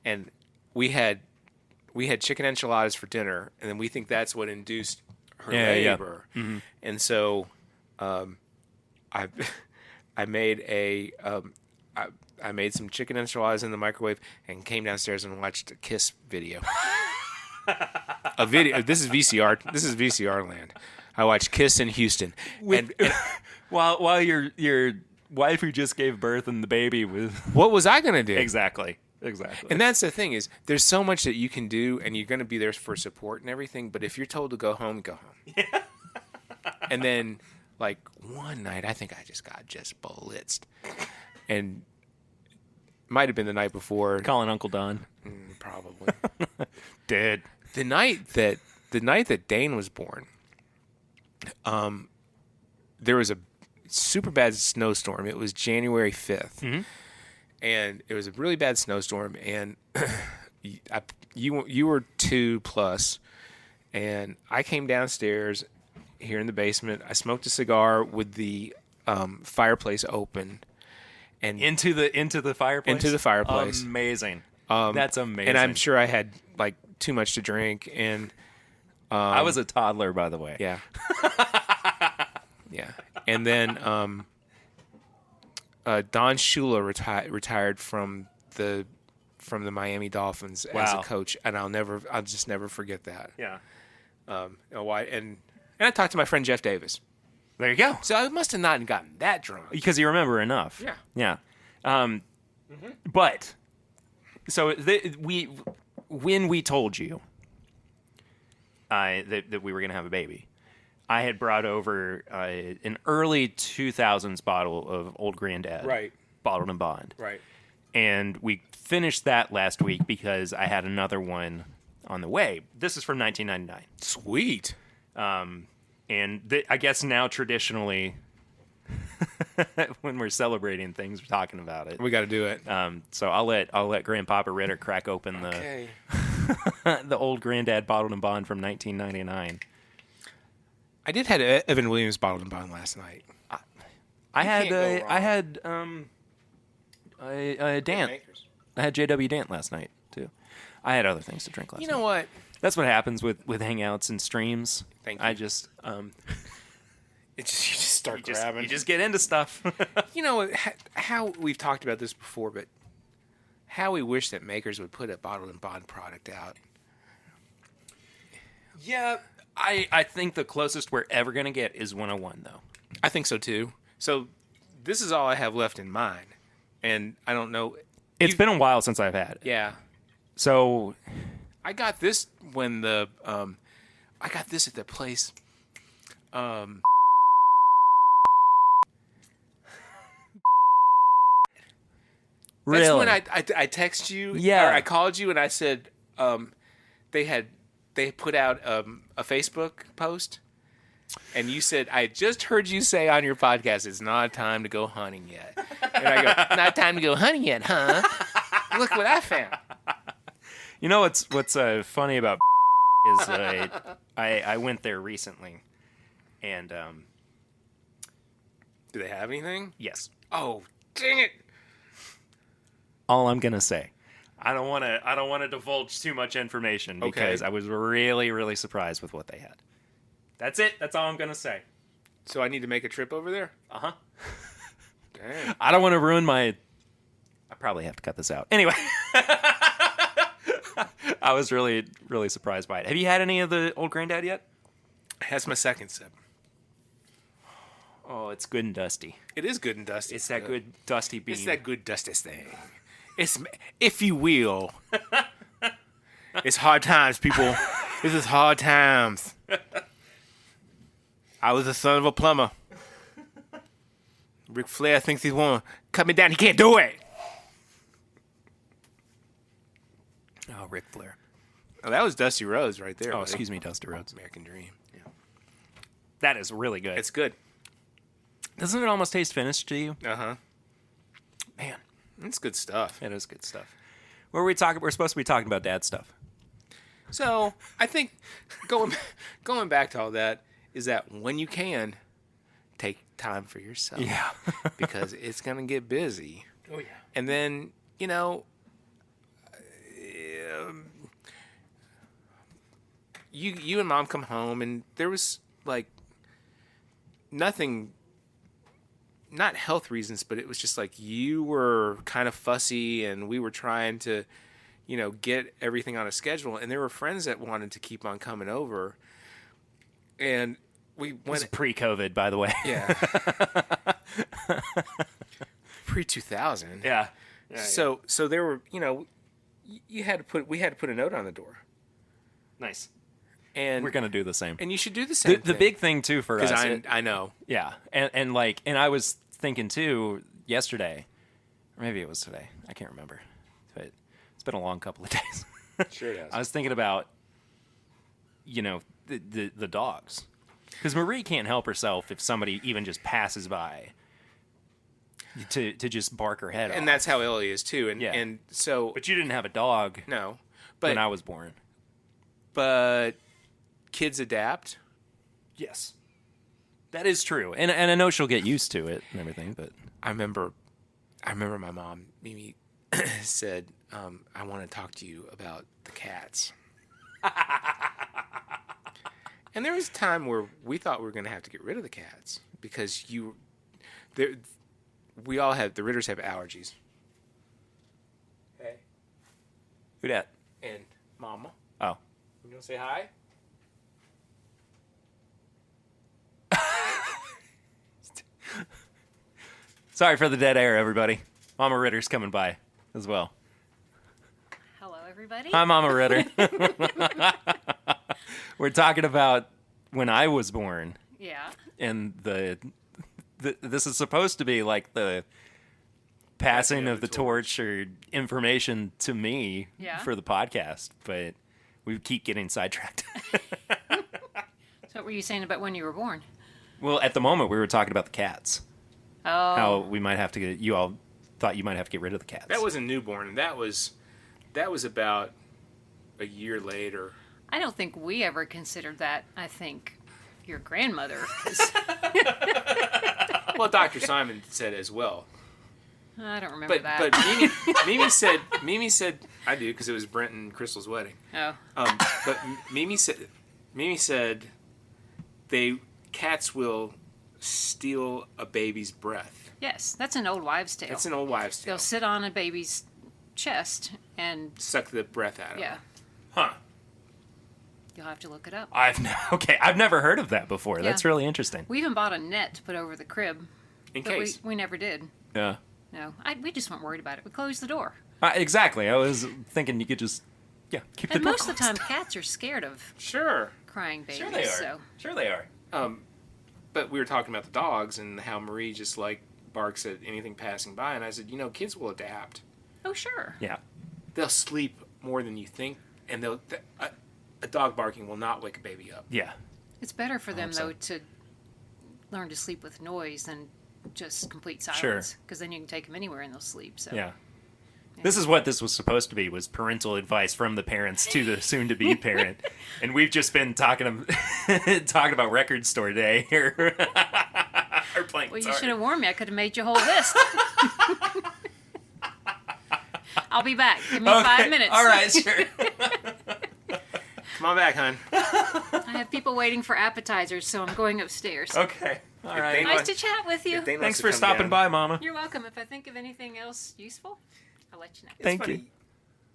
and we had chicken enchiladas for dinner, and then we think that's what induced her labor. Yeah. Mm-hmm. And so, I made I made some chicken enchiladas in the microwave and came downstairs and watched a Kiss video. A video. This is VCR. This is VCR land. I watched Kiss in Houston, and while your wife who just gave birth and the baby was. What was I gonna do? Exactly. And that's the thing is, there's so much that you can do, and you're gonna be there for support and everything. But if you're told to go home, go home. Yeah. And then, like one night, I think I just got blitzed, and might have been the night before. Calling Uncle Don. Probably. Dead. The night that Dane was born, there was a super bad snowstorm. It was January 5th. Mm-hmm. And it was a really bad snowstorm, and you were 2+, and I came downstairs here in the basement. I smoked a cigar with the fireplace open, and into the fireplace. Into the fireplace. Amazing. That's amazing. And I'm sure I had like too much to drink, and I was a toddler, by the way. Yeah. Yeah, and then Don Shula retired from the Miami Dolphins as a coach, and I'll just never forget that. Yeah. And I talked to my friend Jeff Davis. There you go. So I must have not gotten that drunk because you remember enough. Yeah. Yeah. But so when we told you that we were going to have a baby, I had brought over an early 2000s bottle of Old Grandad, right, bottled and bond, right, and we finished that last week because I had another one on the way. This is from 1999. Sweet. And I guess now traditionally, when we're celebrating things, we're talking about it. We got to do it. So I'll let Grandpapa Ritter crack open the Old Grandad bottled and bond from 1999. I did have Evan Williams bottled and bond last night. I had Dant. I had JW Dant last night too. I had other things to drink last night. You know what? That's what happens with hangouts and streams. Thank you. I just You just start grabbing. You just get into stuff. You know how we've talked about this before, but how we wish that makers would put a bottled and bond product out. Yeah, I think the closest we're ever going to get is 101, though. I think so too. So this is all I have left in mine, and I don't know. It's been a while since I've had it. Yeah, So, I got this when I got this at the place. really? That's when I text you. Yeah. Or I called you and I said they put out a Facebook post, and you said, I just heard you say on your podcast, it's not time to go hunting yet. And I go, not time to go hunting yet, huh? Look what I found. You know what's funny about is I went there recently, and Do they have anything? yes, Oh, dang it. all I'm gonna say. I don't want to divulge too much information because Okay. I was really, really surprised with what they had. That's it. That's all I'm gonna say. So I need to make a trip over there? Uh-huh. Dang. I don't want to ruin my... I probably have to cut this out. Anyway. I was really, really surprised by it. Have you had any of the Old Granddad yet? That's my second sip. Oh, it's good and dusty. It is good and dusty. It's that good dusty bean. It's that good dusty thing. It's, if you will. It's hard times, people. This is hard times. I was the son of a plumber. Ric Flair thinks he's want to cut me down. He can't do it. Oh, Ric Flair. Oh, that was Dusty Rhodes right there. Oh, buddy. excuse me, Dusty Rhodes. American Dream. Yeah. That is really good. It's good. Doesn't it almost taste finished to you? Uh-huh. Man, It's good stuff. it is good stuff. We're supposed to be talking about dad stuff. So I think going back to all that is that when you can, take time for yourself. Yeah. Because it's gonna get busy. Oh, yeah. And then, you and mom come home and there was like nothing, not health reasons, but it was just like you were kind of fussy and we were trying to, get everything on a schedule. And there were friends that wanted to keep on coming over. And we It was went pre-COVID, by the way. Yeah. Pre-2000. Yeah. So there were, we had to put a note on the door. Nice. And We're going to do the same. and you should do the same The big thing, too, for us... because I know. Yeah, and I was thinking too yesterday, or maybe it was today. I can't remember, but it's been a long couple of days. Sure it has. I was thinking about, the dogs, because Marie can't help herself if somebody even just passes by to just bark her head off. And that's how Ellie is too. And Yeah. and so But you didn't have a dog no, when but I was born. but kids adapt. Yes, that is true, and I know she'll get used to it and everything. But I remember my mom, Mimi, said, I want to talk to you about the cats. And there was a time where we thought we were going to have to get rid of the cats because the Ritters have allergies. Hey. who dat? And Mama. Oh, You want to say hi? sorry for the dead air, everybody. Mama Ritter's coming by as well. Hello, everybody. Hi, Mama Ritter. We're talking about when I was born, Yeah. and this is supposed to be like the passing of the torch or information to me Yeah. for the podcast, but we keep getting sidetracked. So what were you saying about when you were born? Well, at the moment, we were talking about the cats. Oh. How we might have to get, you all thought you might have to get rid of the cats. That was a newborn, and that was about a year later. I don't think we ever considered that. I think your grandmother. Well, Dr. Simon said as well. I don't remember But that. but Mimi said I do, because it was Brent and Crystal's wedding. Oh. But Mimi said cats will steal a baby's breath. Yes, that's an old wives' tale. That's an old wives' tale. They'll sit on a baby's chest and Suck the breath out of yeah. it. Huh. You'll have to look it up. I've never heard of that before. Yeah. That's really interesting. We even bought a net to put over the crib. In But case. we never did. Yeah. No, we just weren't worried about it. We closed the door. Exactly. I was thinking you could just keep the And door most of the closed. time, cats are scared of Sure. crying babies. Sure they are. So Sure they are. But we were talking about the dogs and how Marie just barks at anything passing by, and I said, kids will adapt. oh sure. Yeah. They'll sleep more than you think, and a dog barking will not wake a baby up. Yeah. It's better for them hope so. though to learn to sleep with noise than just complete Sure. silence. Because then you can take them anywhere and they'll sleep. So Yeah. This is what this was supposed to be, was parental advice from the parents to the soon-to-be parent. And we've just been talking about Record Store Day here. Or playing Well, you guitar. should have warned me. I could have made you a whole list. I'll be back. Give me 5 minutes. All right, sure. Come on back, hon. I have people waiting for appetizers, so I'm going upstairs. Okay. All right. they- Nice to chat with you. If Dane Thanks wants to for come stopping down- by, Mama. You're welcome. If I think of anything else useful, I'll let you know. It's Thank funny. you.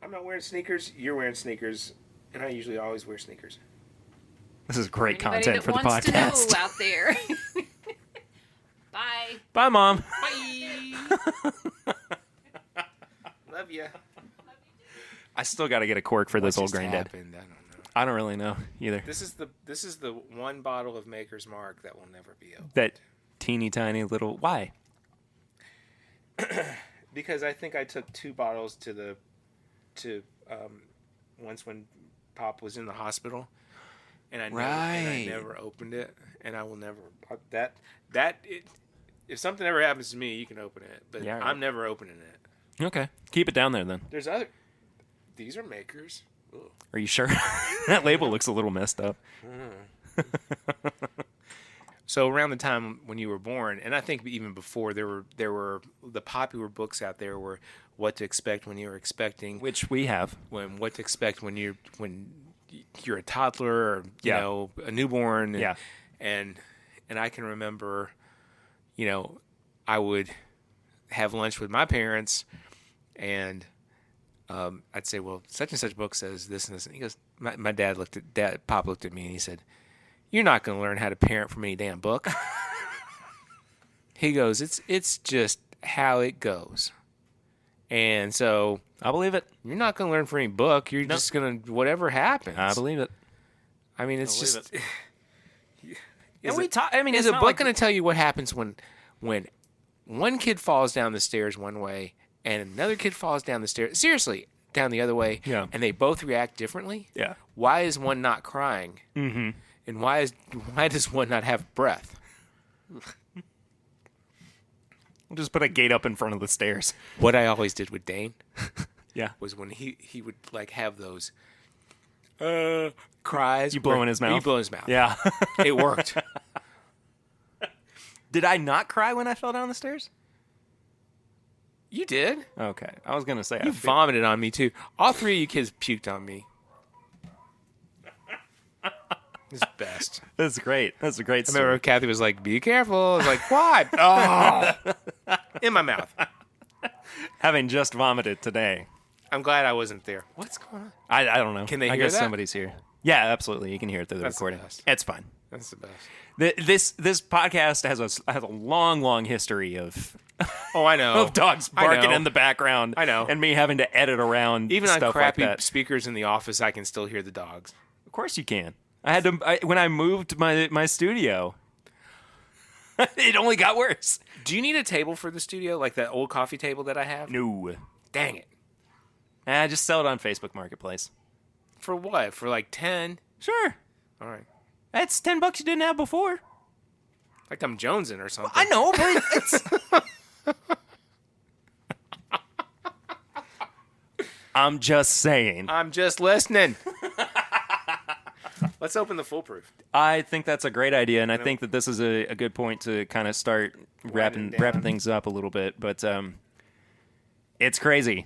I'm not wearing sneakers. You're wearing sneakers, and I usually always wear sneakers. This is great Anybody content that for the wants to know podcast. out there. Bye. Bye, Mom. Bye. Love you. I still got to get a cork for this old just granddad. happened? I don't know. I don't really know either. This is the one bottle of Maker's Mark that will never be opened. That teeny tiny little... Why? Because I think I took 2 bottles to once when Pop was in the hospital, and I Right. never opened it, and I will never if something ever happens to me, you can open it, but Yeah, right. I'm never opening it. Okay. Keep it down there, then. These are Makers. Ugh. Are you sure? That label looks a little messed up. So around the time when you were born, and I think even before, there were the popular books out there were What to Expect When You're Expecting, Which we have. what to expect when you're a toddler or Yeah. a newborn. Yeah. And I can remember, I would have lunch with my parents, and I'd say, well, such and such book says this and this, and he goes, my Pop looked at me and he said, "You're not going to learn how to parent from any damn book." He goes, it's just how it goes. And so I believe it. you're not going to learn from any book. You're just going to, whatever happens. I believe it. I mean, it's believe just. And we talk. I mean, Is it's a not book like going to tell you what happens when one kid falls down the stairs one way and another kid falls down the stairs, seriously, down the other way, Yeah. and they both react differently? Yeah. Why is one not crying? Mm-hmm. And why does one not have breath? We'll just put a gate up in front of the stairs. What I always did with Dane Yeah. was when he would have those cries. You blow in his mouth? You blow in his mouth. Yeah. It worked. Did I not cry when I fell down the stairs? You did. Okay. I was going to say. You vomited on me too. All 3 of you kids puked on me. It's best. That's great. That's a great I story. remember Kathy was like, "Be careful." I was like, "Why?" Oh, in my mouth. Having just vomited today. I'm glad I wasn't there. What's going on? I don't know. Can they I hear guess that? somebody's here. Yeah, absolutely. You can hear it through the That's the recording. best. It's fine. That's the best. This podcast has a long history of Oh, I know. of dogs I barking know. in the background. I know. And me having to edit around Even on stuff crappy like that. speakers in the office, I can still hear the dogs. Of course you can. I had to when I moved my studio. It only got worse. Do you need a table for the studio, like that old coffee table that I have? No. Dang it. Just sell it on Facebook Marketplace. For what? For like 10? Sure. All right. That's $10 you didn't have before. Like I'm jonesing or something. I know, but it's I'm just saying. I'm just listening. Let's open the foolproof. I think that's a great idea, and I think that this is a good point to kind of start wrapping down. things up a little bit. But it's crazy.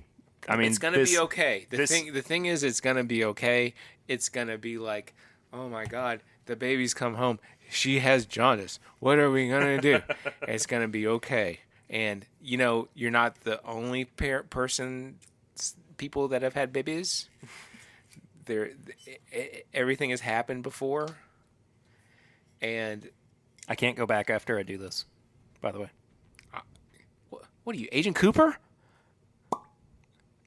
I mean, it's gonna be okay. The this- thing is, it's gonna be okay. It's gonna be like, oh my God, the baby's come home. She has jaundice. What are we gonna do? It's gonna be okay. And you're not the only people that have had babies. Everything has happened before. And I can't go back after I do this. By the way, what are you, Agent Cooper?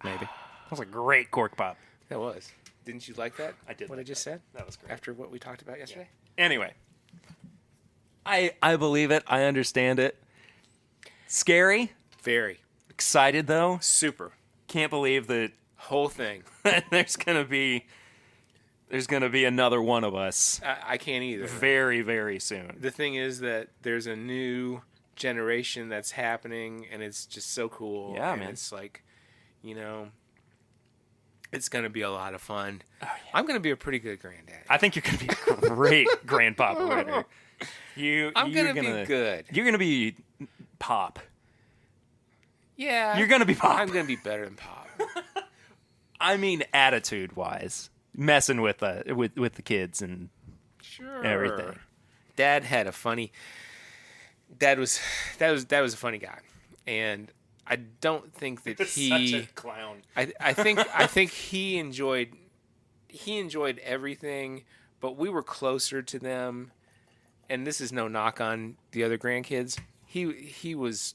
maybe that was a great cork pop. That was. Didn't you like that? I did What like I just said? That was great. After what we talked about yesterday? Anyway, I believe it. I understand it. Scary. Very. Excited though. Super. Can't believe that Whole thing. there's gonna be another one of us I can't either. very, very soon. The thing is that there's a new generation that's happening, and it's just so cool. Yeah, and man. It's like, it's going to be a lot of fun. Oh, yeah. I'm going to be a pretty good granddaddy. I think you're gonna be a great Grandpapa Ritter. I'm going to be good. You're gonna be Pop. Yeah. You're gonna be Pop. I'm going to be better than Pop. I mean, attitude-wise, messing with the kids and Sure. everything. Dad had a funny. Dad was a funny guy, and I don't think that he. Such a clown. I think he enjoyed everything, but we were closer to them. And this is no knock on the other grandkids. He was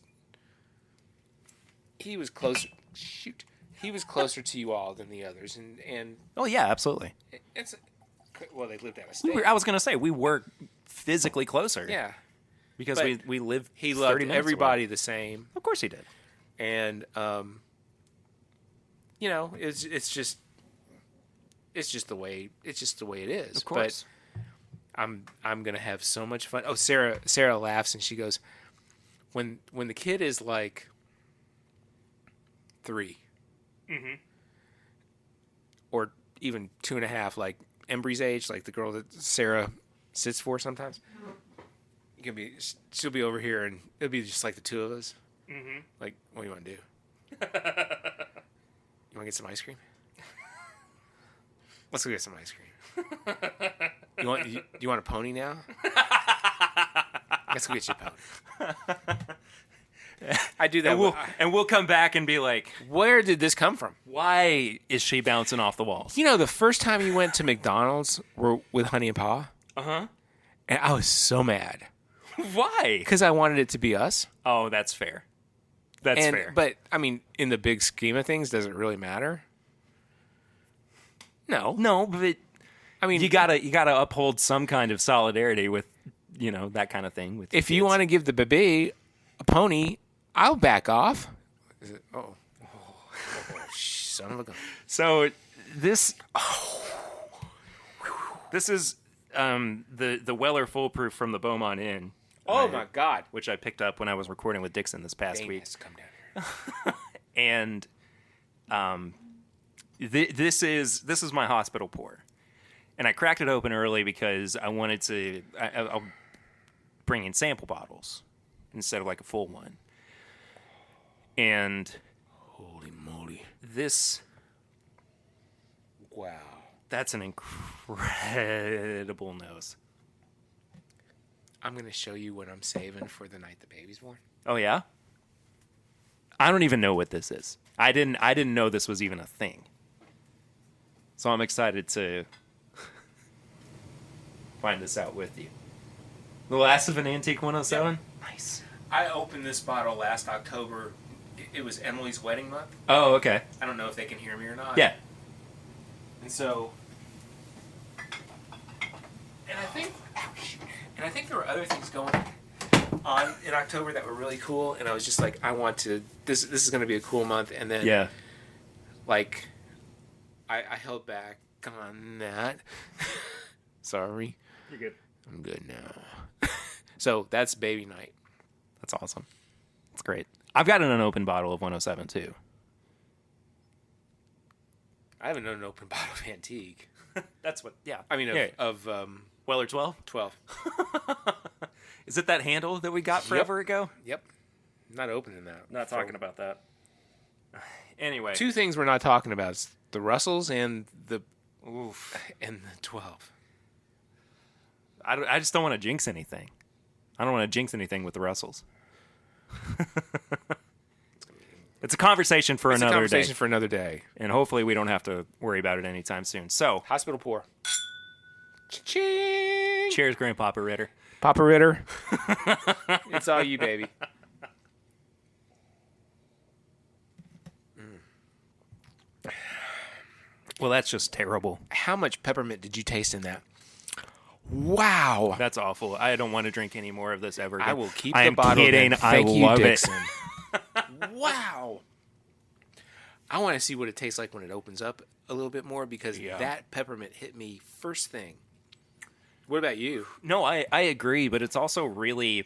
closer. Shoot, he was closer to you all than the others, and Oh yeah, absolutely. it's well, they lived out of state. I was gonna say we were physically closer. Yeah, because but we lived. he 30 loved minutes everybody away. the same, Of course he did. and it's just the way it is. Of course. But I'm gonna have so much fun. Oh, Sarah laughs and she goes, when the kid is like 3, or even 2.5, like Embry's age, like the girl that Sarah sits for sometimes. She'll be over here and it'll be just like the two of us. Like, what do you want to do? You want to get some ice cream? Let's go get some ice cream. You want a pony now? Let's go get you a pony. I do that. And we'll come back and be like, Where did this come from? why is she bouncing off the walls? The first time you went to McDonald's were with Honey and Pa, and I was so mad Why? because I wanted it to be us. Oh, that's fair. That's fair. But I mean, in the big scheme of things, does it really matter? No. no, but I mean, you gotta uphold some kind of solidarity with that kind of thing. With if you want to give the baby a pony, I'll back off. Is it? Oh, son of a gun. So this is the Weller Foolproof from the Beaumont Inn. Oh my God! Which I picked up when I was recording with Dixon this past Dane week. has to come down here. And this is my hospital pour. And I cracked it open early because I wanted to I'll bring in sample bottles instead of like a full one. And Holy moly! this Wow. that's an incredible nose. I'm gonna show you what I'm saving for the night the baby's born. Oh yeah? I don't even know what this is. I didn't know this was even a thing. So I'm excited to find this out with you. The last of an Antique 107? Yep. Nice. I opened this bottle last October. It was Emily's wedding month. Oh, okay. I don't know if they can hear me or not. Yeah. And so, and I think there were other things going on in October that were really cool. And I was just like, I want to. This is going to be a cool month. And then, Yeah. like, I held back on that. Sorry. You're good. I'm good now. So that's baby night. That's awesome. That's great. I've got an unopened bottle of 107 too. I haven't known an open bottle of antique. That's what. Yeah. I mean, Yeah. of Weller 12. 12. Is it that handle that we got forever ago? Yep. Not opening that. Not talking about that. Anyway. Two things we're not talking about is the Russells and the 12. I just don't want to jinx anything. I don't want to jinx anything with the Russells. It's a conversation for another day. And hopefully we don't have to worry about it anytime soon. So, Hospital pour. Cha-ching! cheers, Grandpapa Ritter. Papa Ritter. It's all you, baby. Well, that's just terrible. How much peppermint did you taste in that? Wow. That's awful. I don't want to drink any more of this ever again. I will keep I the am bottle. kidding. Then. I Thank you, love Dixon. it. Wow. I want to see what it tastes like when it opens up a little bit more because that peppermint hit me first thing. What about you? No, I agree, but it's also really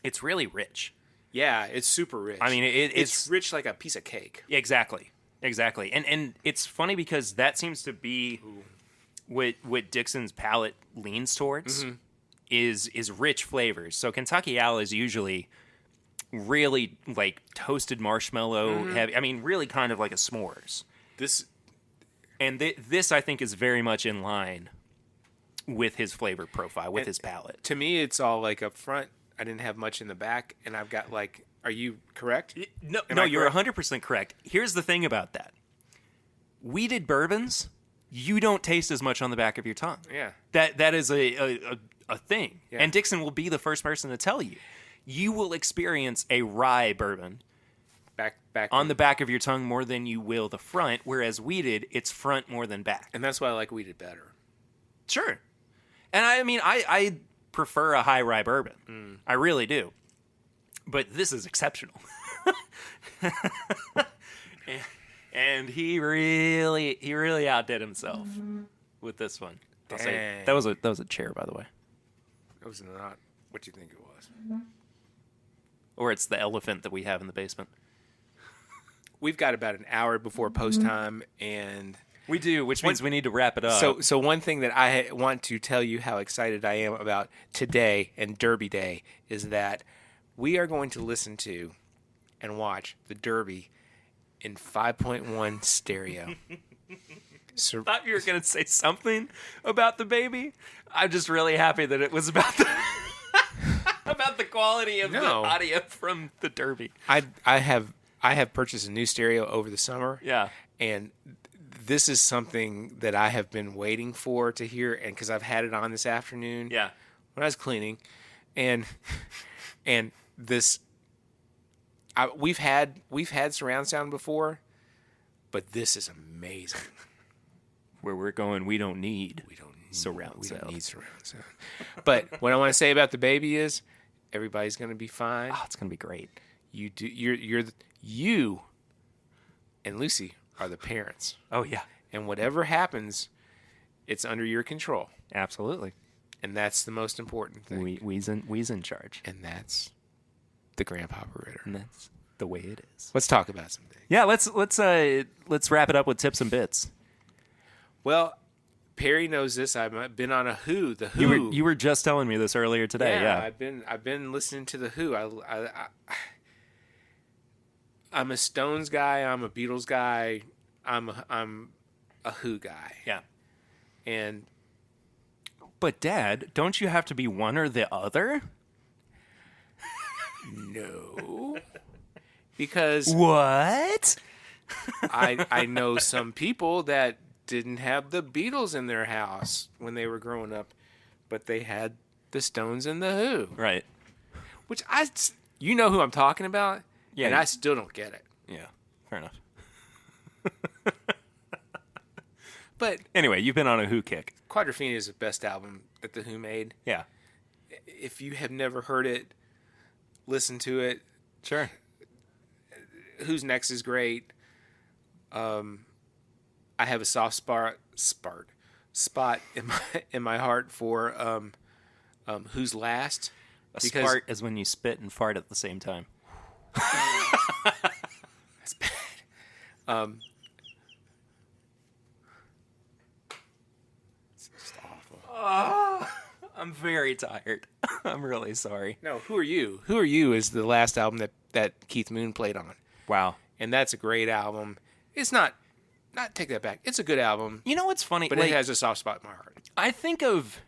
rich. Yeah, it's super rich. I mean, it's rich like a piece of cake. Exactly. And it's funny because that seems to be what Dixon's palate leans towards is rich flavors. So Kentucky Owl is usually really like toasted marshmallow heavy. I mean, really kind of like a s'mores. This I think is very much in line with his flavor profile, with his palate. To me, it's all like up front. I didn't have much in the back, and I've got like. Are you correct? No, you're 100% correct. Here's the thing about that. Wheated bourbons, you don't taste as much on the back of your tongue. Yeah. That is a thing. Yeah. And Dixon will be the first person to tell you. You will experience a rye bourbon back on the back of your tongue more than you will the front, whereas wheated, it's front more than back. And that's why I like wheated better. Sure. And I mean, I prefer a high rye bourbon. I really do. But this is exceptional. and he really outdid himself with this one. I'll say, that was a chair, by the way. It was not what you think it was. Or it's the elephant that we have in the basement. We've got about an hour before post time, and we do, which means we need to wrap it up. So one thing that I want to tell you how excited I am about today and Derby Day is that we are going to listen to and watch the Derby in 5.1 stereo. I thought you were going to say something about the baby. I'm just really happy that it was about the about the quality of the audio from the Derby. I have purchased a new stereo over the summer. Yeah. And this is something that I have been waiting for to hear, and because I've had it on this afternoon. Yeah. When I was cleaning, and this, we've had surround sound before, but this is amazing. Where we're going, we don't need surround sound. We don't need surround sound. But what I want to say about the baby is, everybody's going to be fine. Oh, it's going to be great. You and Lucy are the parents. Oh yeah. And whatever happens, it's under your control. Absolutely. And that's the most important thing. We's in charge. And that's the Grandpapa Ritter. And that's the way it is. Let's talk about something. Yeah, let's wrap it up with tips and bits. Well, Perry knows this. I've been on a Who. The Who. You were just telling me this earlier today. Yeah. I've been listening to the Who. I'm a Stones guy. I'm a Beatles guy. I'm a Who guy. Yeah. But Dad, don't you have to be one or the other? No. Because what? I know some people that didn't have the Beatles in their house when they were growing up, but they had the Stones and the Who. Right. Which you know who I'm talking about? Yeah. And I still don't get it. Yeah. Fair enough. But anyway, you've been on a Who kick. Quadrophenia is the best album that the Who made. Yeah. If you have never heard it, listen to it. Sure. Who's Next is great. I have a soft spot in my heart for Who's Last. A spart is when you spit and fart at the same time. That's bad. It's just awful. Oh, I'm very tired. I'm really sorry. No, Who Are You? Who Are You is the last album that Keith Moon played on. Wow. and that's a great album. It's not take that back. It's a good album, You know what's funny? but Like, it has a soft spot in my heart. I think of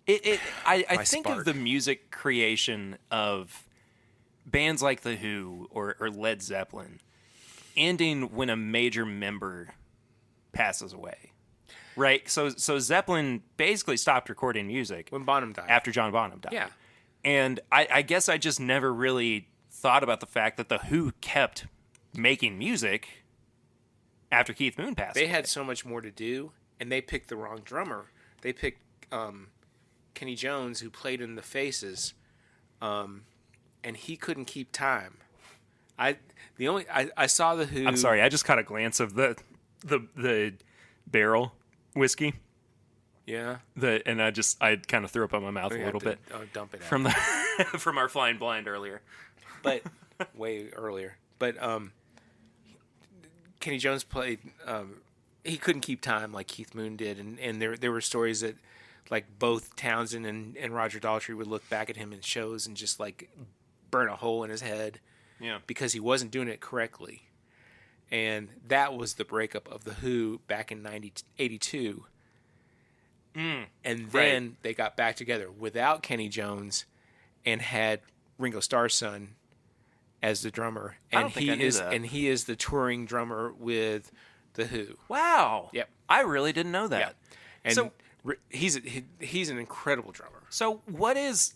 it. I My think spark. of the music creation of bands like The Who or Led Zeppelin ending when a major member passes away. Right? So Zeppelin basically stopped recording music When Bonham died. after John Bonham died. Yeah. And I guess I just never really thought about the fact that The Who kept making music after Keith Moon passed They away. had so much more to do, and they picked the wrong drummer. They picked Kenny Jones, who played in the Faces, and he couldn't keep time. I saw the Who. I'm sorry, I just caught a glance of the barrel whiskey. Yeah. And I kind of threw up on my mouth a little bit Dump it out. from the from our flying blind earlier. But way earlier. But Kenny Jones played. He couldn't keep time like Keith Moon did, and there were stories that like both Townsend and Roger Daltrey would look back at him in shows and just like burn a hole in his head. Yeah. Because he wasn't doing it correctly, and that was the breakup of the Who back in 1982. And then they got back together without Kenny Jones, and had Ringo Starr's son as the drummer, I and don't think I knew that. and he is the touring drummer with the Who. Wow. Yep. I really didn't know that. Yeah, and So- he's an incredible drummer. So what is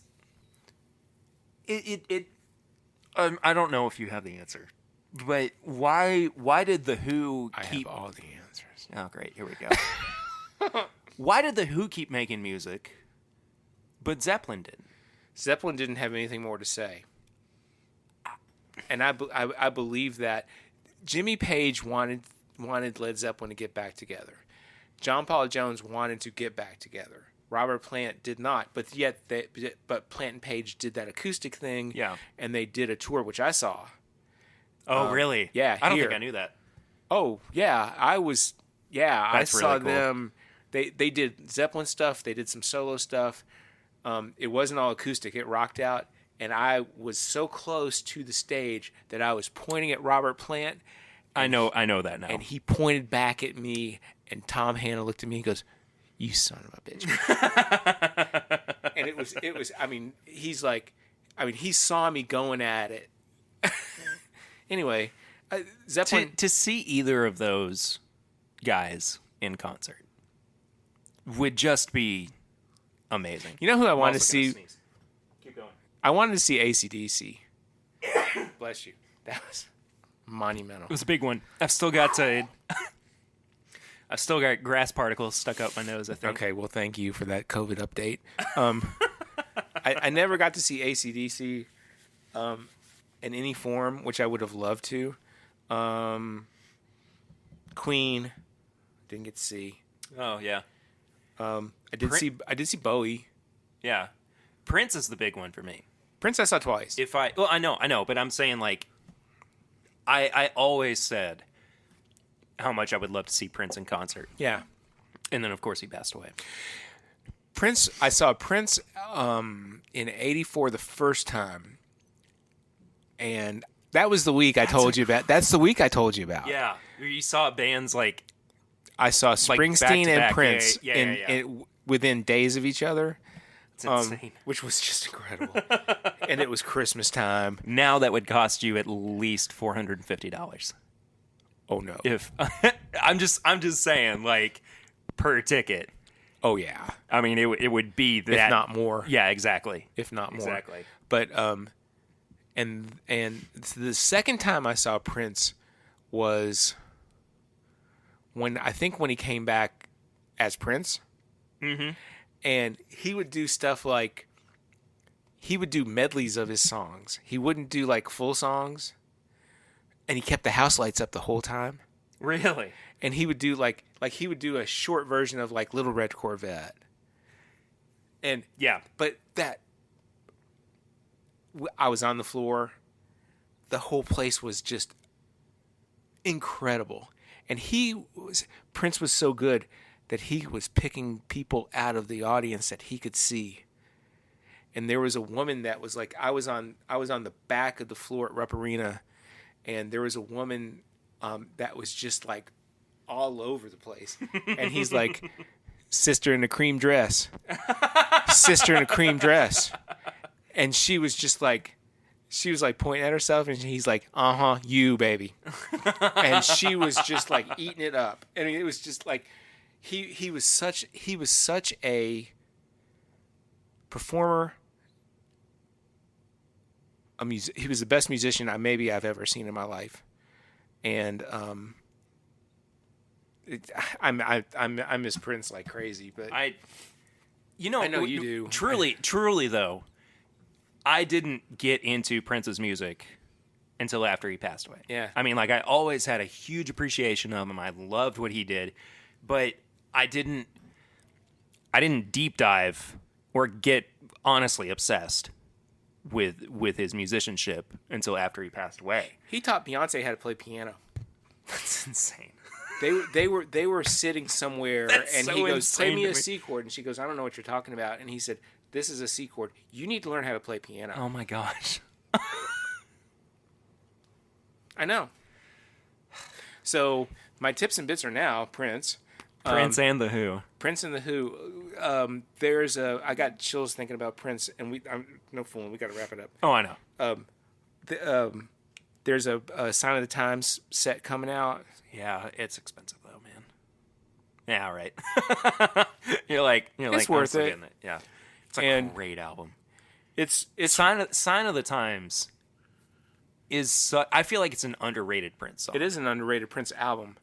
it? I don't know if you have the answer, but why did the Who I keep? have all the answers. Oh, great! Here we go. Why did the Who keep making music, but Zeppelin didn't? Zeppelin didn't have anything more to say, and I believe that Jimmy Page wanted Led Zeppelin to get back together. John Paul Jones wanted to get back together. Robert Plant did not, but Plant and Page did that acoustic thing. Yeah. And they did a tour, which I saw. Oh, really? yeah, I don't here. think I knew that. Oh yeah, I was. Yeah, That's I saw really cool. them. They did Zeppelin stuff. They did some solo stuff. It wasn't all acoustic. It rocked out, and I was so close to the stage that I was pointing at Robert Plant. I know that now. And he pointed back at me, and Tom Hanna looked at me and goes, "You son of a bitch." And it was, I mean, he saw me going at it. Anyway, Zeppelin. to see either of those guys in concert would just be amazing. You know who I I'm wanted to also gonna see? sneeze. Keep going. I wanted to see AC/DC. Bless you. That was monumental. It was a big one. I've still got grass particles stuck up my nose, I think. Okay, well, thank you for that COVID update. I never got to see AC/DC in any form, which I would have loved to. Queen, didn't get to see. Oh, yeah. I did see Bowie. Yeah. Prince is the big one for me. Prince I saw twice. I know, but I'm saying, like, I always said how much I would love to see Prince in concert. Yeah. And then, of course, he passed away. Prince, I saw Prince in '84 the first time. And that was the week I told you about. That's the week I told you about. Yeah. You saw bands like... I saw Springsteen and back-to-back. Prince Yeah. within days of each other. It's insane. Which was just incredible. And it was Christmas time. Now that would cost you at least $450. Oh no. If I'm just saying, like, per ticket. Oh yeah. I mean, it would be that, If not more. Yeah, exactly. If not more. Exactly. But and the second time I saw Prince was when he came back as Prince. Mm-hmm. And he would do stuff like he would do medleys of his songs. He wouldn't do like full songs. And he kept the house lights up the whole time. Really? And he would do like he would do a short version of like Little Red Corvette. And Yeah. but I was on the floor. The whole place was just incredible. And Prince was so good that he was picking people out of the audience that he could see. And there was a woman that was like, I was on the back of the floor at Rupp Arena, and there was a woman that was just like all over the place, and he's like, "Sister in a cream dress, sister in a cream dress," and she was just like. She was like pointing at herself, and he's like, you, baby. And she was just like eating it up. And it was just like, he was such a performer. He was the best musician I've ever seen in my life. And I miss Prince like crazy, but I know you do. Truly though, I didn't get into Prince's music until after he passed away. Yeah. I mean, like, I always had a huge appreciation of him. I loved what he did, but I didn't deep dive or get honestly obsessed with his musicianship until after he passed away. He taught Beyonce how to play piano. That's insane. They were sitting somewhere, That's and so he goes, insane "Play me to a me." C chord," and she goes, "I don't know what you're talking about." And he said, "This is a C chord. You need to learn how to play piano." Oh my gosh. I know. So my tips and bits are now Prince. Prince and the Who. Prince and the Who. I got chills thinking about Prince, and I'm no fooling. We got to wrap it up. Oh, I know. There's a Sign of the Times set coming out. Yeah, it's expensive though, man. Yeah, right. you're like, It's worth I'm it. getting Yeah, it's a And great album. It's Sign of the Times is. I feel like it's an underrated Prince song. It is an underrated Prince album.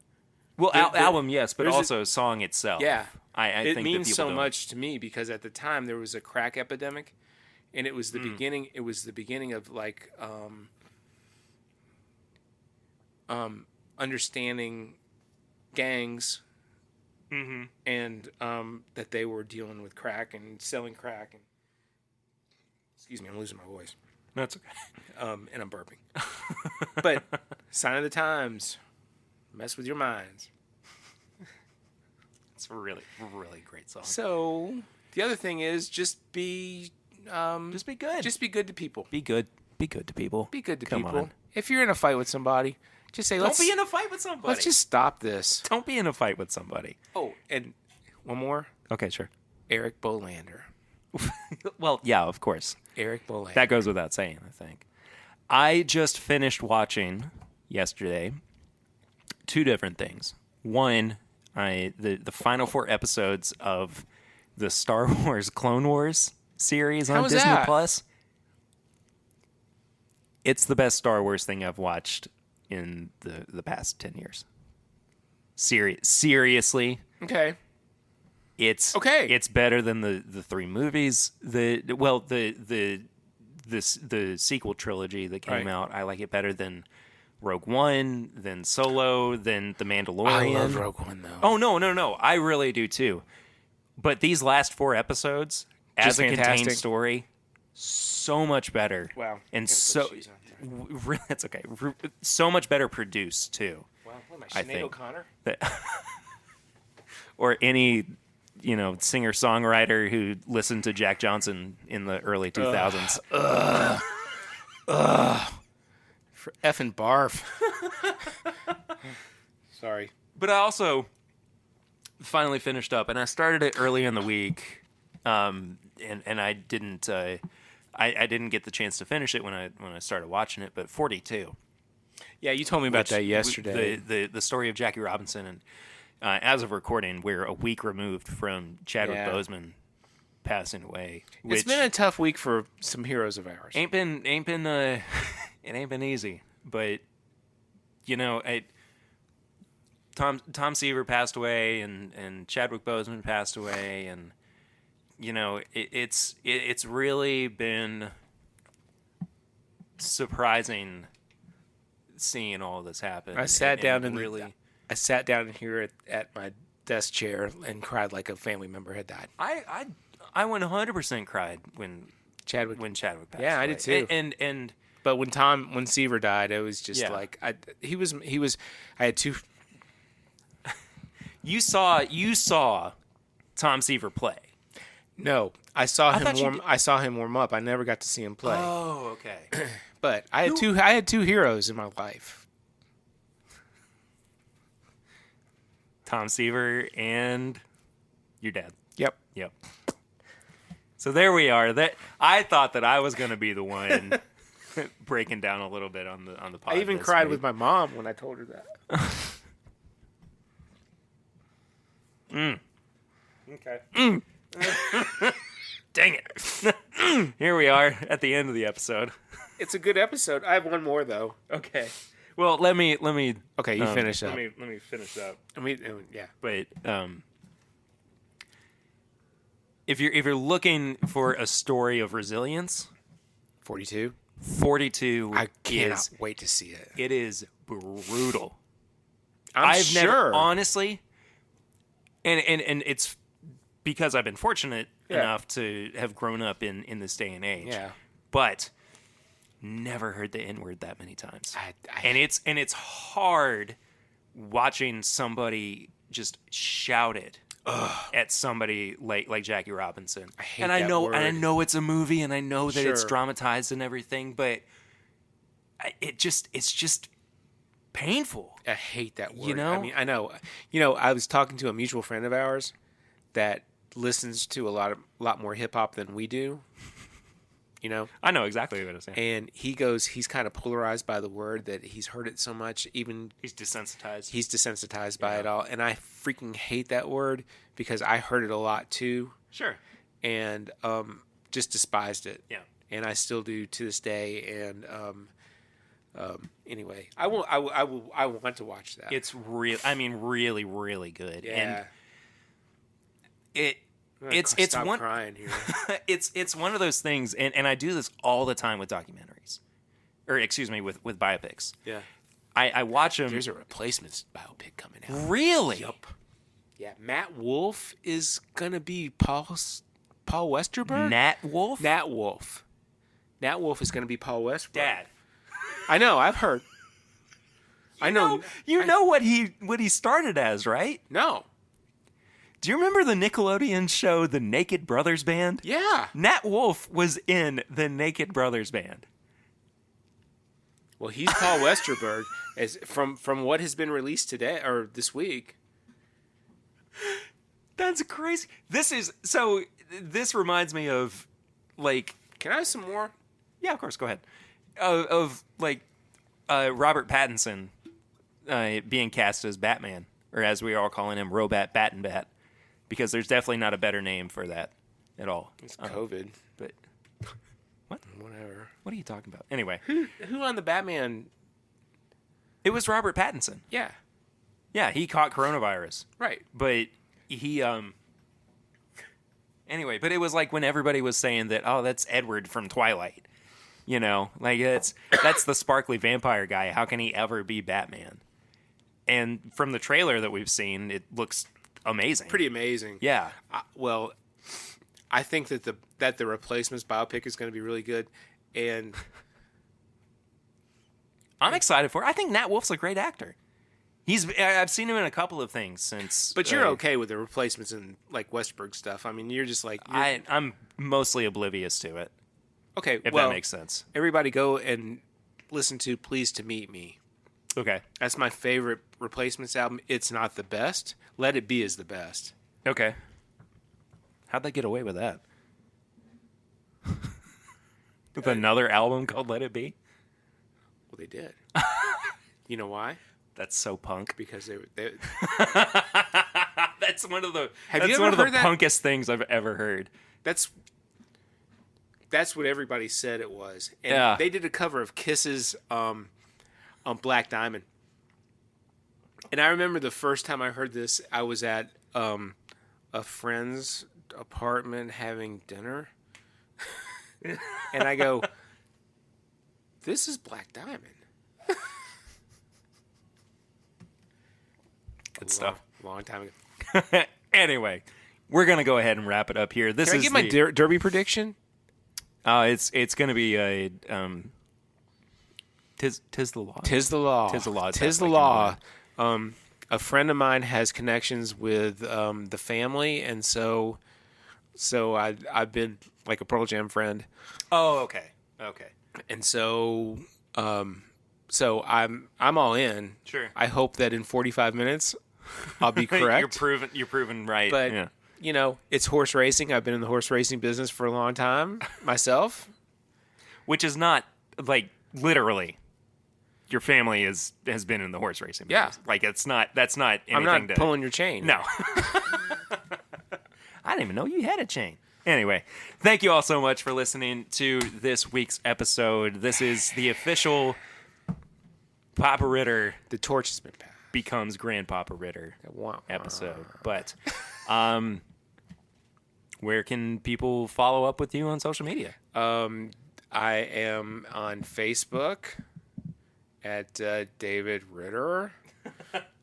Well, album, yes, but there's also song itself. Yeah, I it think that means people so don't. much to me because at the time there was a crack epidemic, and it was the beginning. It was the beginning of like understanding gangs, and that they were dealing with crack and selling crack. And excuse me, I'm losing my voice. That's okay. And I'm burping. But Sign of the Times, mess with your minds. It's a really, really great song. So the other thing is just be good. Just be good to people. Be good. Be good to people. Be good to Come people. on. If you're in a fight with somebody, just say, Don't be in a fight with somebody. let's just stop this. Don't be in a fight with somebody. Oh, and one more. Okay, sure. Eric Bolander. Well, yeah, of course. Eric Bolander. That goes without saying, I think. I just finished watching yesterday two different things. One, the final 4 episodes of the Star Wars Clone Wars series on was Disney that? Plus. It's the best Star Wars thing I've watched in the past 10 years. Seriously. Okay. It's Okay. It's better than the 3 movies. The sequel trilogy that came Right. out. I like it better than Rogue One, than Solo, than The Mandalorian. I love Rogue One though. Oh no! I really do too. But these last 4 episodes, as Just a contained fantastic. story, so much better. Wow. And Gotta so put cheese on there. that's okay. So much better produced too. Wow. What am I I, Sinead think. O'Connor? Or any singer songwriter who listened to Jack Johnson in the early 2000s. For effing barf. Sorry. But I also finally finished up, and I started it early in the week, and I didn't I didn't get the chance to finish it when I started watching it. But 42. Yeah, you told me about which- that yesterday. The story of Jackie Robinson, and as of recording, we're a week removed from Chadwick Yeah. Boseman passing away. It's Which been a tough week for some heroes of ours. ain't been it ain't been easy, but Tom Seaver passed away, and Chadwick Boseman passed away, and it's really been surprising seeing all this happen. I sat down and in really. I sat down here at my desk chair and cried like a family member had died. I 100% cried when Chadwick. Chadwick passed. Yeah, I away. did too. And But when Seaver died, it was just Yeah. like he was. I had two. you saw Tom Seaver play. No, I saw him thought you warm. did- I saw him warm up. I never got to see him play. Oh, okay. But I had two heroes in my life. Tom Seaver and your dad. Yep. Yep. So there we are. That I thought that I was going to be the one breaking down a little bit on the pod. I even cried with my mom when I told her that. Okay. Dang it. Here we are at the end of the episode. It's a good episode. I have one more though. Okay. Well, let me. Okay, you finish up. Let me finish up. Yeah. But if you're looking for a story of resilience, 42. 42 I cannot is wait to see it. it is brutal. I've never honestly, and it's because I've been fortunate enough to have grown up in this day and age. Yeah. But never heard the N-word that many times. I and it's hard watching somebody just shout it at somebody like Jackie Robinson. I hate and that word. And I know it's a movie, and I know that it's Sure. dramatized and everything, but it's just painful. I hate that word. You know? I mean, I know. I was talking to a mutual friend of ours that listens to a lot more hip hop than we do. I know exactly what I'm saying. And he goes, he's kind of polarized by the word, that he's heard it so much, even He's desensitized. he's desensitized by it all. And I freaking hate that word because I heard it a lot too, Sure. and just despised it. Yeah. And I still do to this day. And anyway, I want to watch that. It's really, really good. yeah. And I'm gonna it's stop one crying here. it's one of those things, and I do this all the time with documentaries, or excuse me, with biopics. Yeah. I watch them. There's a Replacements biopic coming out. Really? Yup. Yeah, Matt Wolf is gonna be Paul Westerberg. Nat Wolf? Nat Wolf. Nat Wolf is gonna be Paul Westerberg. Dad. I know. I've heard. I know. You know what he started as, right? No. Do you remember the Nickelodeon show The Naked Brothers Band? Yeah. Nat Wolf was in the Naked Brothers Band. Well, he's Paul Westerberg, as from what has been released today or this week. That's crazy. This reminds me of, like, Can I have some more? yeah, of course, go ahead. Of Robert Pattinson being cast as Batman, or as we are all calling him, Robat Bat, because there's definitely not a better name for that at all. It's COVID. But what? Whatever. What are you talking about? Anyway, Who on the Batman? it was Robert Pattinson. Yeah. Yeah, he caught coronavirus, Right. but he Anyway, but it was like when everybody was saying that, oh, that's Edward from Twilight. Like that's the sparkly vampire guy. How can he ever be Batman? And from the trailer that we've seen, it looks amazing. Pretty amazing. Yeah. Well, I think that the Replacements biopic is going to be really good, and I'm excited for it. I think Nat Wolf's a great actor. I've seen him in a couple of things since. but you're okay with the Replacements and like Westberg stuff. I mean, you're just like I'm mostly oblivious to it, okay. if Well, that makes sense. everybody go and listen to "Pleased to Meet Me." Okay. That's my favorite Replacements album. It's not the best. Let It Be is the best. Okay. How'd they get away with that? With another album called Let It Be? Well, they did. You know why? That's so punk. Because they That's one of the Have that's you ever one of the heard that? punkest things I've ever heard. that's what everybody said it was. And Yeah. they did a cover of Kiss's on Black Diamond. And I remember the first time I heard this, I was at a friend's apartment having dinner. And I go, this is Black Diamond. Good stuff. Long time ago. Anyway, we're gonna go ahead and wrap it up here. This Can I is get my derby prediction? it's gonna be a tis the law. Tis the law. Tis the law. Tis the law. A friend of mine has connections with the family, and so I've been like a Pearl Jam friend. Oh, okay. And so so I'm all in. Sure. I hope that in 45 minutes I'll be correct. You're proven right. But yeah. you know, it's horse racing. I've been in the horse racing business for a long time myself. Which is not like literally. Your family has been in the horse racing business. Yeah. Like that's not anything. I'm not pulling your chain. No. I didn't even know you had a chain. Anyway, thank you all so much for listening to this week's episode. This is the official Papa Ritter The torch has been passed. becomes Grandpapa Ritter Wow. episode. But where can people follow up with you on social media? I am on Facebook at David Ritter.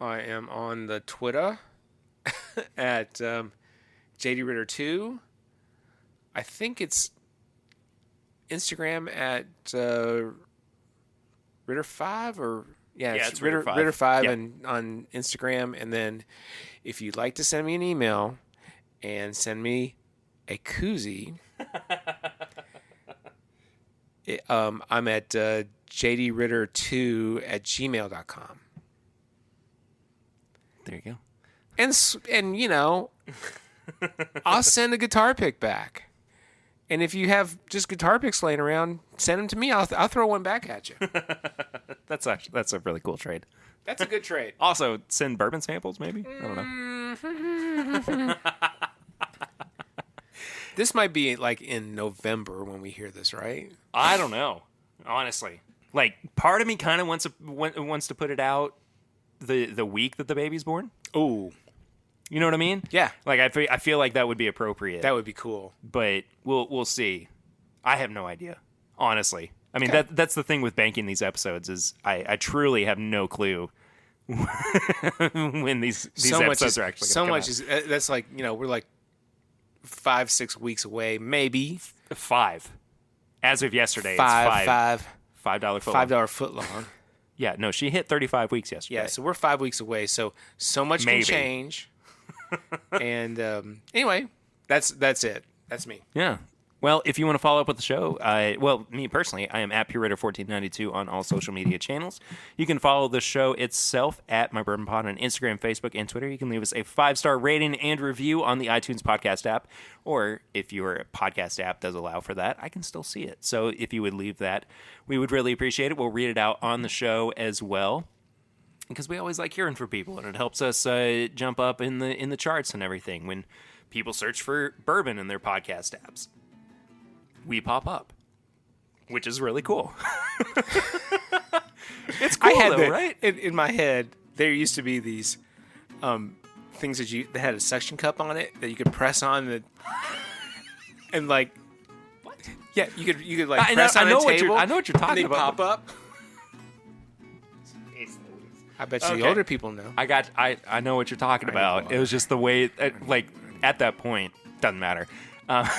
I am on the Twitter at JD Ritter 2. I think it's Instagram at Ritter 5 or it's Ritter 5. Ritter 5 Yep. and on Instagram. And then if you'd like to send me an email and send me a koozie, I'm at jdritter2@gmail.com. There you go. And you know, I'll send a guitar pick back. And if you have just guitar picks laying around, send them to me. I'll throw one back at you. That's a really cool trade. That's a good trade. Also, send bourbon samples, maybe? I don't know. This might be like in November when we hear this, right? I don't know, honestly. Like, part of me kind of wants to put it out the week that the baby's born. Oh, You know what I mean? yeah. Like, I feel like that would be appropriate. That would be cool. But we'll see. I have no idea, honestly. I mean, Okay. that's the thing with banking these episodes is I truly have no clue when these episodes are actually so going to much is that's like, you know, we're like 5-6 weeks away, maybe. 5. As of yesterday, $5 it's $5 foot long. foot long. Yeah, no, she hit 35 weeks yesterday. Yeah, so we're 5 weeks away. So much Maybe. can change. And anyway, that's it. That's me. Yeah. Well, if you want to follow up with the show, me personally, I am at PureRitter1492 on all social media channels. You can follow the show itself at My Bourbon Pod on Instagram, Facebook, and Twitter. You can leave us a 5-star rating and review on the iTunes podcast app, or if your podcast app does allow for that, I can still see it. So if you would leave that, we would really appreciate it. We'll read it out on the show as well, because we always like hearing from people, and it helps us jump up in the charts and everything when people search for bourbon in their podcast apps. We pop up, which is really cool. It's cool, right? In my head, there used to be these things that had a suction cup on it that you could press on and like what? Yeah, you could like press on a table. I know what you're talking and they about. pop up. I bet you the Okay. older people know. I know what you're talking about. It was just the way, like at that point, doesn't matter. I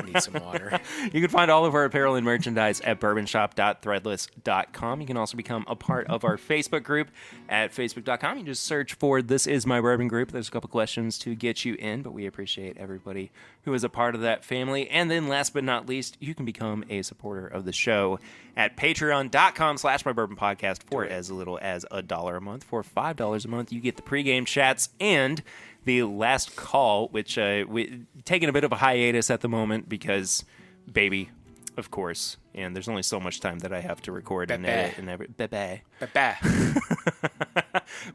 need some water. You can find all of our apparel and merchandise at bourbonshop.threadless.com. You can also become a part of our Facebook group at facebook.com. You just search for This Is My Bourbon Group. There's a couple questions to get you in, but we appreciate everybody who is a part of that family. And then last but not least, you can become a supporter of the show at patreon.com/mybourbonpodcast for as little as $1 a month. For $5 a month, you get the pregame chats and the last call, which we taking a bit of a hiatus at the moment because baby, of course, and there's only so much time that I have to record and edit and every baby.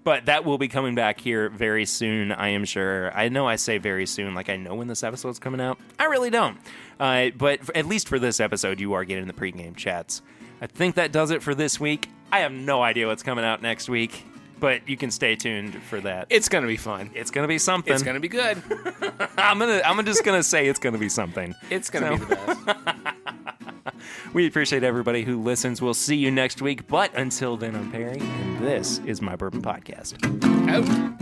But that will be coming back here very soon, I am sure. I know I say very soon, like I know when this episode's coming out. I really don't. But at least for this episode, you are getting the pregame chats. I think that does it for this week. I have no idea what's coming out next week, but you can stay tuned for that. It's gonna be fun. It's gonna be something. It's gonna be good. I'm just gonna say it's gonna be something. It's gonna be the best. We appreciate everybody who listens. We'll see you next week. But until then, I'm Perry, and this is My Bourbon Podcast. Oh.